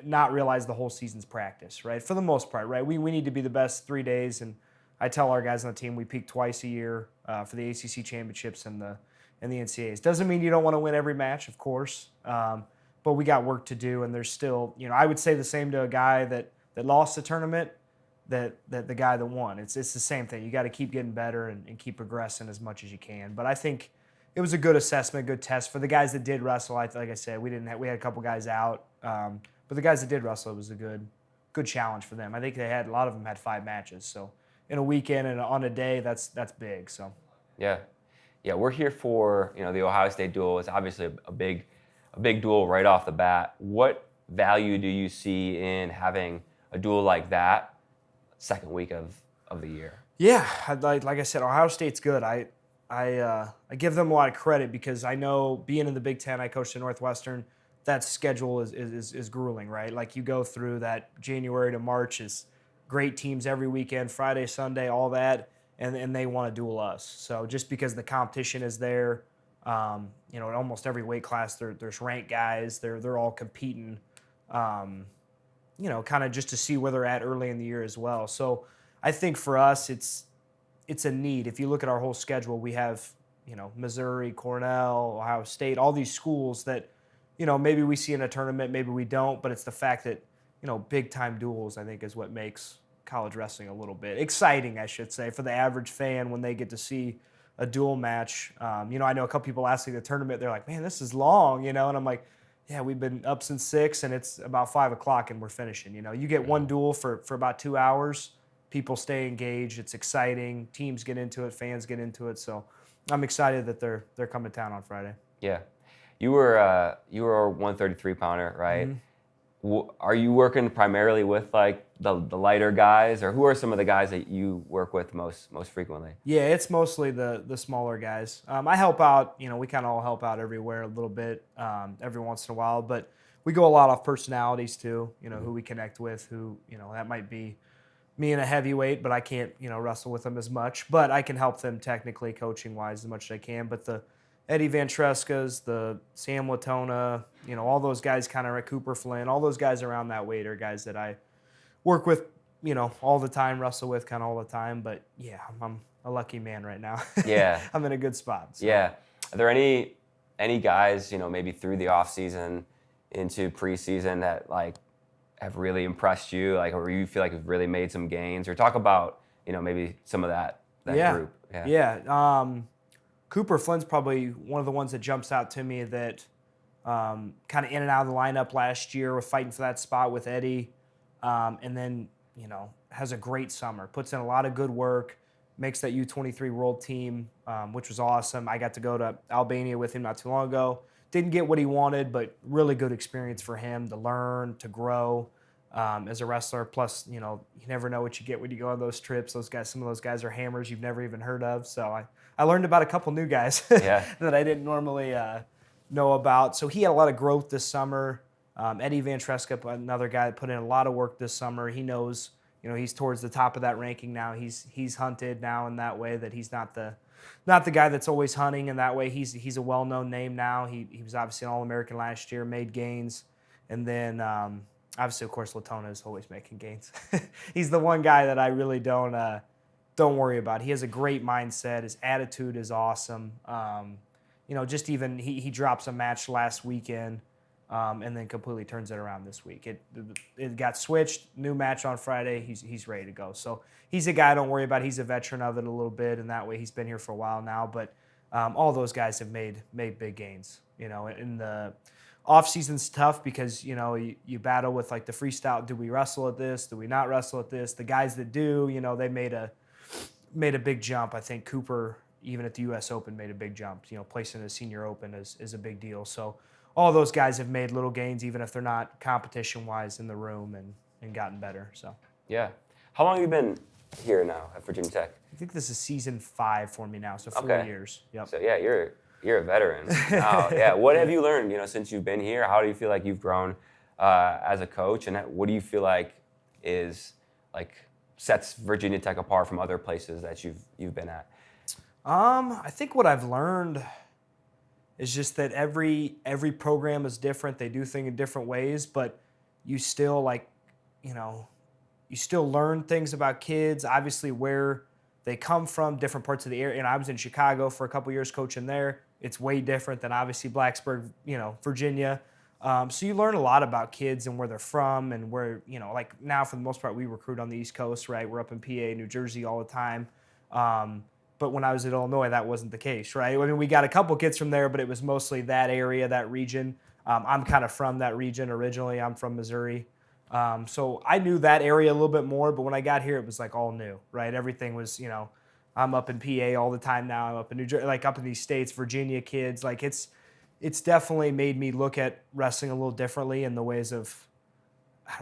not realize the whole season's practice, right? For the most part, right? We need to be the best 3 days, and I tell our guys on the team we peak twice a year for the ACC championships and the NCAAs. Doesn't mean you don't want to win every match, of course, but we got work to do, and there's still, I would say the same to a guy that lost the tournament that the guy that won. It's the same thing. You got to keep getting better and keep progressing as much as you can. But I think it was a good assessment, good test for the guys that did wrestle. Like I said, we had a couple guys out, but the guys that did wrestle, it was a good challenge for them. I think a lot of them had 5 matches, so in a weekend and on a day, that's big. So yeah, we're here for the Ohio State duel. It's obviously a big duel right off the bat. What value do you see in having a duel like that second week of the year? Yeah, like I said, Ohio State's good. I give them a lot of credit because I know being in the Big Ten, I coached at Northwestern. That schedule is grueling, right? Like you go through that January to March is great teams every weekend, Friday, Sunday, all that, and they want to duel us. So just because the competition is there, in almost every weight class, there's ranked guys. They're all competing, kind of just to see where they're at early in the year as well. So I think for us, it's a need. If you look at our whole schedule, we have, Missouri, Cornell, Ohio State, all these schools that, maybe we see in a tournament, maybe we don't, but it's the fact that, big time duels, I think, is what makes college wrestling a little bit exciting, I should say, for the average fan when they get to see a duel match. I know a couple people asking the tournament, they're like, man, this is long, and I'm like, yeah, we've been up since 6 and it's about 5 o'clock and we're finishing. You get one duel for about 2 hours, people stay engaged, it's exciting, teams get into it, fans get into it, so I'm excited that they're coming to town on Friday. Yeah. You were a 133 pounder, right? Mm-hmm. Are you working primarily with like the lighter guys, or who are some of the guys that you work with most frequently? Yeah, it's mostly the smaller guys. I help out. We kind of all help out everywhere a little bit every once in a while, but we go a lot off personalities too. Who we connect with. Who that might be me and a heavyweight, but I can't wrestle with them as much. But I can help them technically, coaching wise, as much as I can. But the Eddie Ventrescas, the Sam Latona, all those guys, kind of Cooper Flynn, all those guys around that weight are guys that I work with, all the time, wrestle with kind of all the time. But yeah, I'm a lucky man right now. Yeah. I'm in a good spot. So. Yeah. Are there any guys, maybe through the off season into preseason that like have really impressed you, like, or you feel like have really made some gains, or talk about, maybe some of that group? Yeah. Cooper Flynn's probably one of the ones that jumps out to me that kind of in and out of the lineup last year with fighting for that spot with Eddie. And then, has a great summer, puts in a lot of good work, makes that U23 world team, which was awesome. I got to go to Albania with him not too long ago. Didn't get what he wanted, but really good experience for him to learn, to grow as a wrestler. Plus, you never know what you get when you go on those trips. Those guys, some of those guys are hammers you've never even heard of. So I learned about a couple new guys that I didn't normally know about. So he had a lot of growth this summer. Eddie Ventresca, another guy that put in a lot of work this summer. He knows, he's towards the top of that ranking now. He's hunted now in that way that he's not the guy that's always hunting in that way. He's a well-known name now. He was obviously an All-American last year, made gains. And then obviously, of course, Latona is always making gains. He's the one guy that I really don't worry about. He has a great mindset. His attitude is awesome. Just even he drops a match last weekend and then completely turns it around this week. It got switched, new match on Friday. He's ready to go. So he's a guy I don't worry about. He's a veteran of it a little bit, and that way he's been here for a while now. But all those guys have made big gains. In the off season's tough because you battle with like the freestyle. Do we wrestle at this? Do we not wrestle at this? The guys that do, they made a big jump. I think Cooper, even at the U.S. Open, made a big jump. Placing a senior open is a big deal. So all those guys have made little gains, even if they're not competition-wise in the room, and gotten better. So yeah. How long have you been here now at Virginia Tech? I think this is season 5 for me now, so 4 years. Yep. So yeah, you're a veteran. Wow. Yeah. What have you learned, since you've been here? How do you feel like you've grown as a coach, and what do you feel like is like sets Virginia Tech apart from other places that you've been at? I think what I've learned is just that every program is different. They do things in different ways, but you still you still learn things about kids, obviously where they come from, different parts of the area. I was in Chicago for a couple years coaching there. It's way different than obviously Blacksburg, Virginia. So you learn a lot about kids and where they're from, and where, like now for the most part we recruit on the East Coast, right? We're up in PA, New Jersey all the time. But when I was at Illinois, that wasn't the case, right? I mean, we got a couple kids from there, but it was mostly that area, that region. I'm kind of from that region originally. I'm from Missouri. So I knew that area a little bit more, but when I got here, it was like all new, right? Everything was, I'm up in PA all the time now. I'm up in New Jersey, like up in these states, Virginia kids. Like it's definitely made me look at wrestling a little differently in the ways of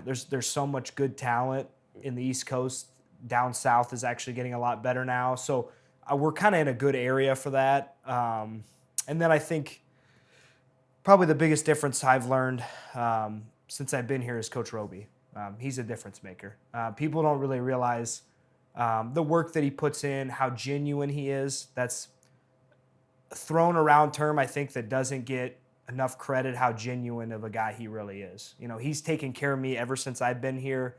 there's so much good talent in the East Coast. Down south is actually getting a lot better now. So we're kind of in a good area for that. And then I think probably the biggest difference I've learned since I've been here is Coach Robie. He's a difference maker. People don't really realize the work that he puts in, how genuine he is. That's a thrown around term, I think, that doesn't get enough credit, how genuine of a guy he really is. He's taken care of me ever since I've been here.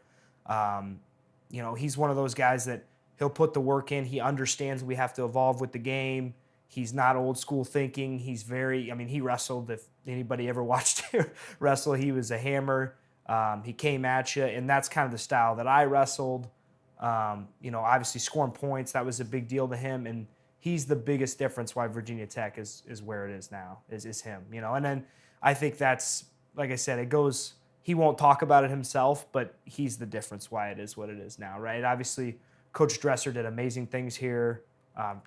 He's one of those guys that he'll put the work in. He understands we have to evolve with the game. He's not old school thinking. He's he wrestled. If anybody ever watched him wrestle, he was a hammer. He came at you, and that's kind of the style that I wrestled. Obviously scoring points, that was a big deal to him, and he's the biggest difference why Virginia Tech is where it is now, is him. And then I think that's, like I said, it goes, he won't talk about it himself, but he's the difference why it is what it is now, right? Obviously, Coach Dresser did amazing things here,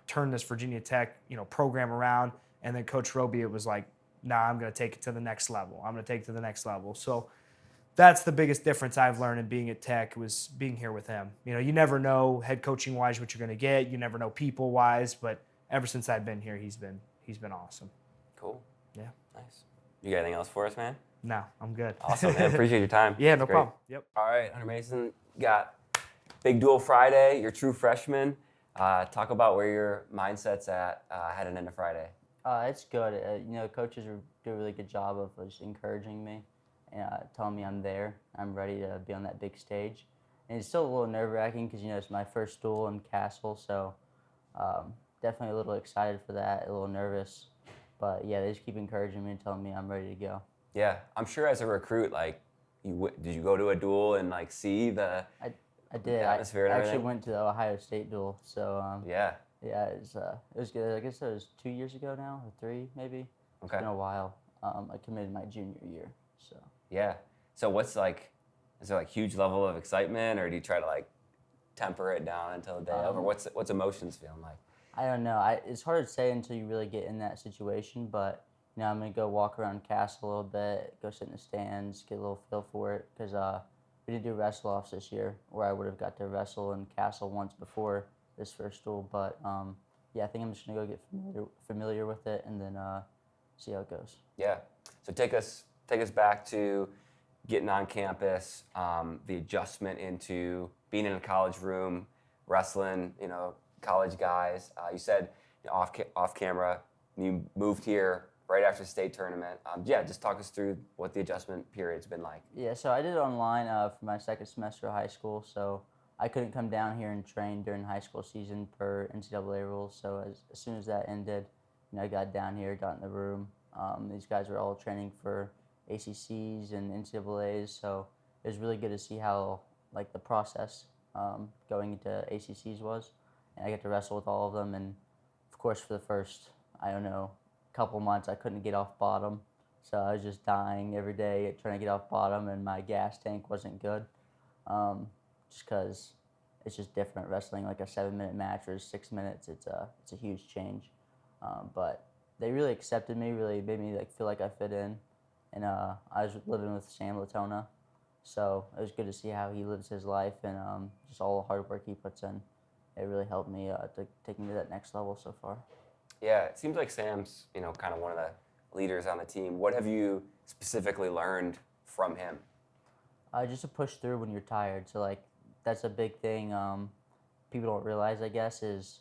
turned this Virginia Tech, program around, and then Coach Robie, it was like, nah, I'm going to take it to the next level. I'm going to take it to the next level. So that's the biggest difference I've learned in being at Tech was being here with him. You know, you never know head coaching wise what you're going to get. You never know people wise, but ever since I've been here, he's been awesome. Cool. Yeah. Nice. You got anything else for us, man? No, I'm good. Awesome, man. Appreciate your time. Yeah, It's no great. problem. Yep. All right, Hunter Mason, got Big Duel Friday. You're a true freshman. Talk about where your mindset's at heading into Friday. It's good. Coaches do a really good job of just encouraging me and telling me I'm there. I'm ready to be on that big stage. And it's still a little nerve-wracking because, it's my first duel in Castle, so definitely a little excited for that, a little nervous. But, yeah, they just keep encouraging me and telling me I'm ready to go. Yeah, I'm sure as a recruit, did you go to a duel and, see the I did. atmosphere and I everything? actually went to the Ohio State duel, so Yeah. yeah, it was good. I guess it was 2 years ago now, or 3 maybe. Okay. It's been a while. I committed my junior year, so. Yeah. So what's is there huge level of excitement, or do you try to temper it down until the day of, or what's emotions feeling like? I don't know. It's hard to say until you really get in that situation, but I'm gonna go walk around Castle a little bit, go sit in the stands, get a little feel for it, because we did do wrestle-offs this year, where I would have got to wrestle in Castle once before this first duel, but yeah, I think I'm just gonna go get familiar with it and then see how it goes. Yeah. So take us back to getting on campus, the adjustment into being in a college room, wrestling, college guys. You said off camera, you moved here right after the state tournament. Just talk us through what the adjustment period's been like. Yeah, so I did it online for my second semester of high school, so I couldn't come down here and train during high school season per NCAA rules. So as soon as that ended, I got down here, got in the room. These guys were all training for ACCs and NCAAs, so it was really good to see how the process going into ACCs was. And I got to wrestle with all of them, and of course for the first, couple months I couldn't get off bottom, so I was just dying every day trying to get off bottom, and my gas tank wasn't good. Just because it's just different wrestling like a 7-minute match or 6 minutes. It's a huge change, but they really accepted me, really made me feel like I fit in, and I was living with Sam Latona, so it was good to see how he lives his life and just all the hard work he puts in. It really helped me to take me to that next level so far. Yeah, it seems like Sam's kind of one of the leaders on the team. What have you specifically learned from him? Just to push through when you're tired. So that's a big thing people don't realize, I guess, is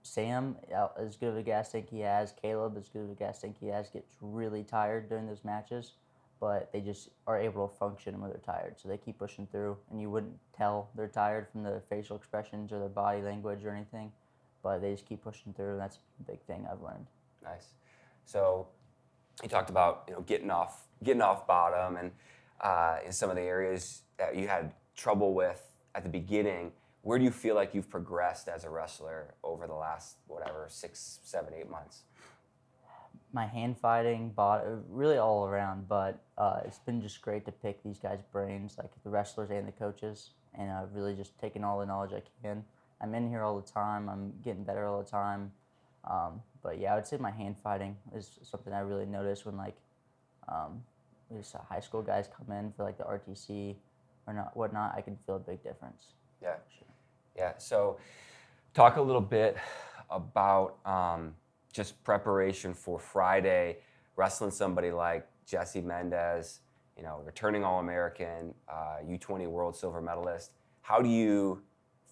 Sam, as good of a gas tank he has, Caleb, as good of a gas tank he has, gets really tired during those matches, but they just are able to function when they're tired. So they keep pushing through, and you wouldn't tell they're tired from their facial expressions or their body language or anything, but they just keep pushing through, and that's a big thing I've learned. Nice. So you talked about getting off bottom and in some of the areas that you had trouble with at the beginning. Where do you feel like you've progressed as a wrestler over the last 6, 7, 8 months? My hand fighting, really all around, but it's been just great to pick these guys' brains, the wrestlers and the coaches, and really just taking all the knowledge I can. I'm in here all the time. I'm getting better all the time. But yeah, I would say my hand fighting is something I really notice when these high school guys come in for the RTC or whatnot. I can feel a big difference. Yeah. Sure. Yeah. So talk a little bit about just preparation for Friday, wrestling somebody like Jesse Mendez, returning All-American, U20 World Silver Medalist. How do you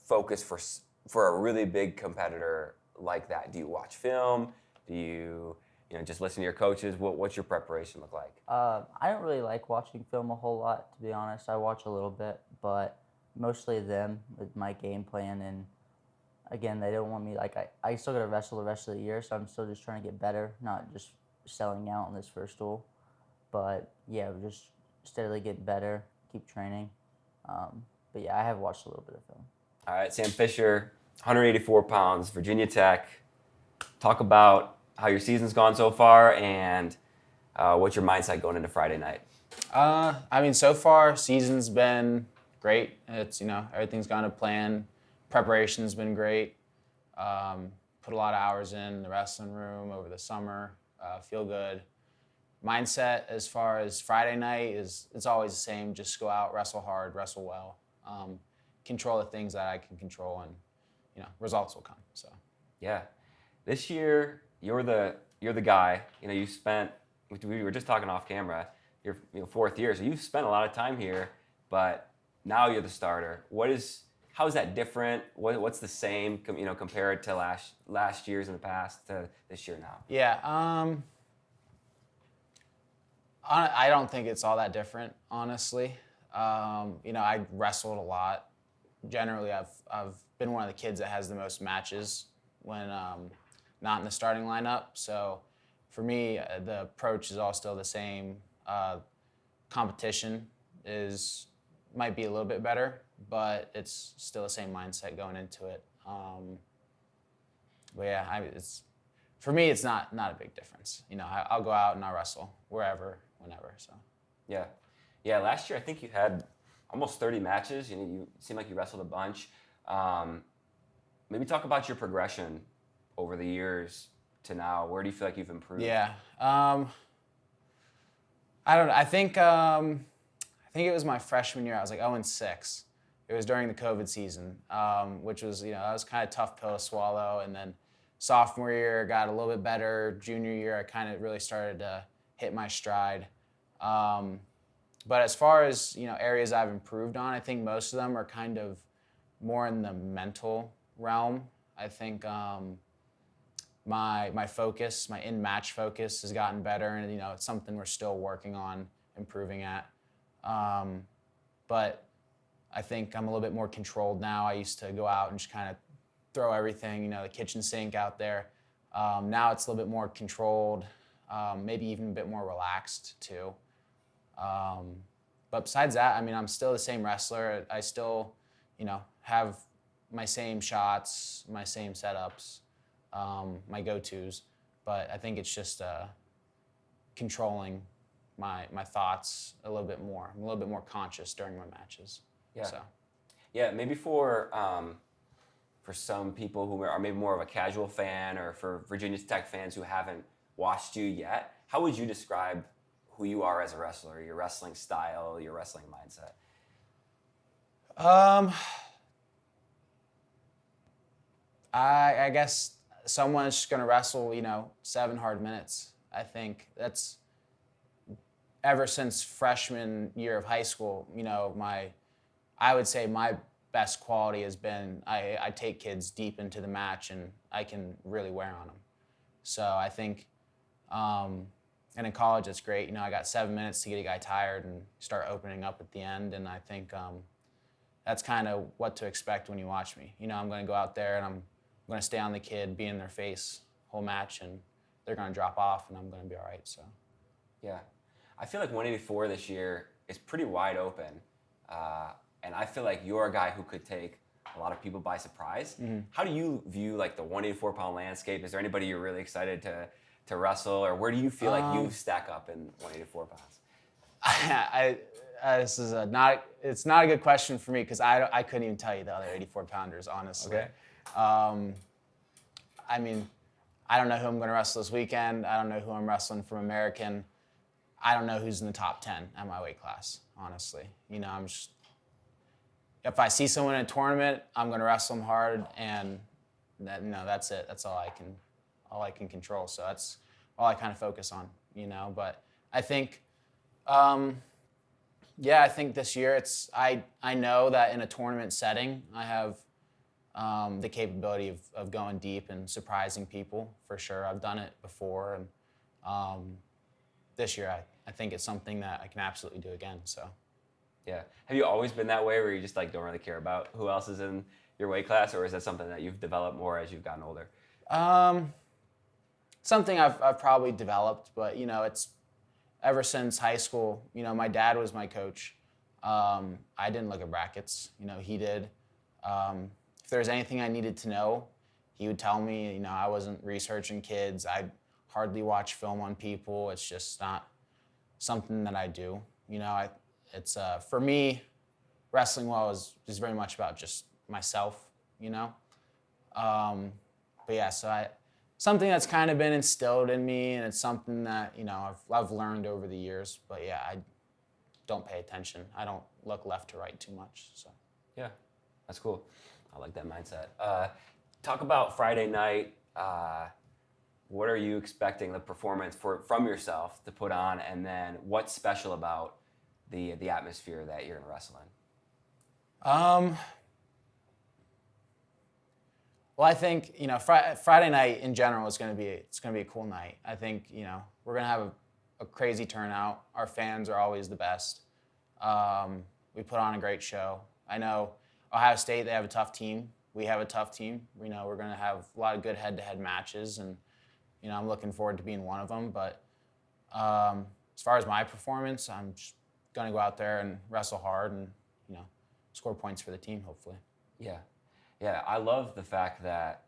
focus for a really big competitor like that? Do you watch film? Do you just listen to your coaches? What's your preparation look like? I don't really like watching film a whole lot, to be honest. I watch a little bit, but mostly them with my game plan. And again, they don't want me I still got to wrestle the rest of the year, so I'm still just trying to get better, not just selling out in this first duel. But yeah, we're just steadily get better, keep training. But yeah, I have watched a little bit of film. All right, Sam Fisher, 184 pounds, Virginia Tech. Talk about how your season's gone so far and what's your mindset going into Friday night? So far, season's been great. It's, everything's gone to plan. Preparation's been great. Put a lot of hours in the wrestling room over the summer. Feel good. mindset as far as Friday night it's always the same. Just go out, wrestle hard, wrestle well, control the things that I can control, and results will come. So yeah, this year you're the guy. You spent. We were just talking off camera. Your fourth year, so you've spent a lot of time here, but now you're the starter. How is that different? What's the same, compared to last year's in the past to this year now? Yeah, I don't think it's all that different, honestly. I wrestled a lot. Generally, I've been one of the kids that has the most matches when not in the starting lineup. So for me, the approach is all still the same. Competition might be a little bit better, but it's still the same mindset going into it. But yeah, for me, it's not a big difference. I'll go out and I'll wrestle wherever, whenever. So yeah. Last year, I think you had almost 30 matches. You seem like you wrestled a bunch. Maybe talk about your progression over the years to now. Where do you feel like you've improved? Yeah. I don't know. I think it was my freshman year. I was like 0-6. It was during the COVID season, which was, that was kind of tough pill to swallow. And then sophomore year got a little bit better. Junior year, I kind of really started to hit my stride. But as far as, areas I've improved on, I think most of them are kind of more in the mental realm. I think my focus, my in-match focus has gotten better, and it's something we're still working on improving at. But I think I'm a little bit more controlled now. I used to go out and just kind of throw everything, the kitchen sink out there. Now it's a little bit more controlled, maybe even a bit more relaxed too. But besides that, I'm still the same wrestler. I still, have my same shots, my same setups, my go-tos. But I think it's just controlling my thoughts a little bit more. I'm a little bit more conscious during my matches. Yeah. So. Yeah, maybe for some people who are maybe more of a casual fan, or for Virginia Tech fans who haven't watched you yet, how would you describe who you are as a wrestler, your wrestling style, your wrestling mindset? I guess someone's just going to wrestle, 7 hard minutes. I think that's ever since freshman year of high school, I would say my best quality has been I take kids deep into the match and I can really wear on them. So I think, and in college it's great. I got 7 minutes to get a guy tired and start opening up at the end. And I think that's kind of what to expect when you watch me. I'm going to go out there and I'm going to stay on the kid, be in their face whole match, and they're going to drop off and I'm going to be all right. So, yeah. I feel like 184 this year is pretty wide open. And I feel like you're a guy who could take a lot of people by surprise. Mm-hmm. How do you view the 184-pound landscape? Is there anybody you're really excited to wrestle, or where do you feel like you stack up in 184 pounds? This is it's not a good question for me because I couldn't even tell you the other 84-pounders, honestly. Okay. I don't know who I'm going to wrestle this weekend. I don't know who I'm wrestling from American. I don't know who's in the top 10 at my weight class, honestly. If I see someone in a tournament, I'm going to wrestle them hard, and that's it. That's all I can control. So that's all I kind of focus on, But I think, I think this year I know that in a tournament setting, I have the capability of going deep and surprising people for sure. I've done it before, and this year I think it's something that I can absolutely do again. So. Yeah. Have you always been that way, where you just don't really care about who else is in your weight class, or is that something that you've developed more as you've gotten older? Something I've probably developed, but it's ever since high school. My dad was my coach. I didn't look at brackets. He did. If there was anything I needed to know, he would tell me. I wasn't researching kids. I hardly watch film on people. It's just not something that I do. It's for me, wrestling well is very much about just myself, But yeah, so something that's kind of been instilled in me, and it's something that, you know, I've learned over the years. But yeah, I don't pay attention. I don't look left to right too much. So Yeah, that's cool. I like that mindset. Talk about Friday night. What are you expecting the performance from yourself to put on, and then what's special about the atmosphere that you're going to wrestle in? Well, I think, you know, Friday night in general is going to be a cool night. I think, you know, we're going to have a crazy turnout. Our fans are always the best. We put on a great show. I know Ohio State, they have a tough team. We have a tough team. We know we're going to have a lot of good head-to-head matches, and, you know, I'm looking forward to being one of them. But as far as my performance, I'm just going to go out there and wrestle hard and, you know, score points for the team, hopefully. Yeah. Yeah, I love the fact that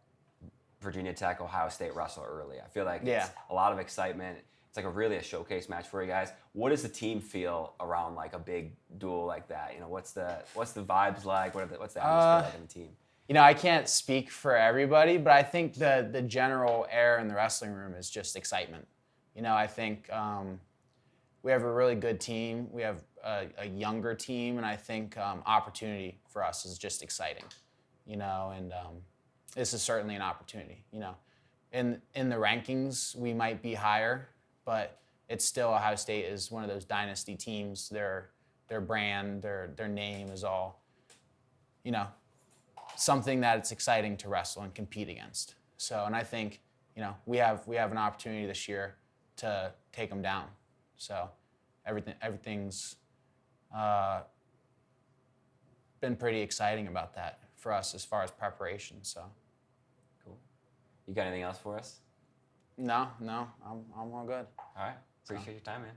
Virginia Tech, Ohio State wrestle early. I feel like it's a lot of excitement. It's like really a showcase match for you guys. What does the team feel around like a big duel like that? You know, what's the vibes like? What's the atmosphere like in the team? You know, I can't speak for everybody, but I think the general air in the wrestling room is just excitement. You know, I think we have a really good team. We have a younger team, and I think opportunity for us is just exciting. You know, and this is certainly an opportunity. You know, in the rankings, we might be higher, but it's still Ohio State is one of those dynasty teams. Their brand, their name is all, you know, something that it's exciting to wrestle and compete against. So, and I think, you know, we have an opportunity this year to take them down. So, everything's been pretty exciting about that for us as far as preparation. So, cool. You got anything else for us? No, I'm all good. All right. Appreciate your time, man.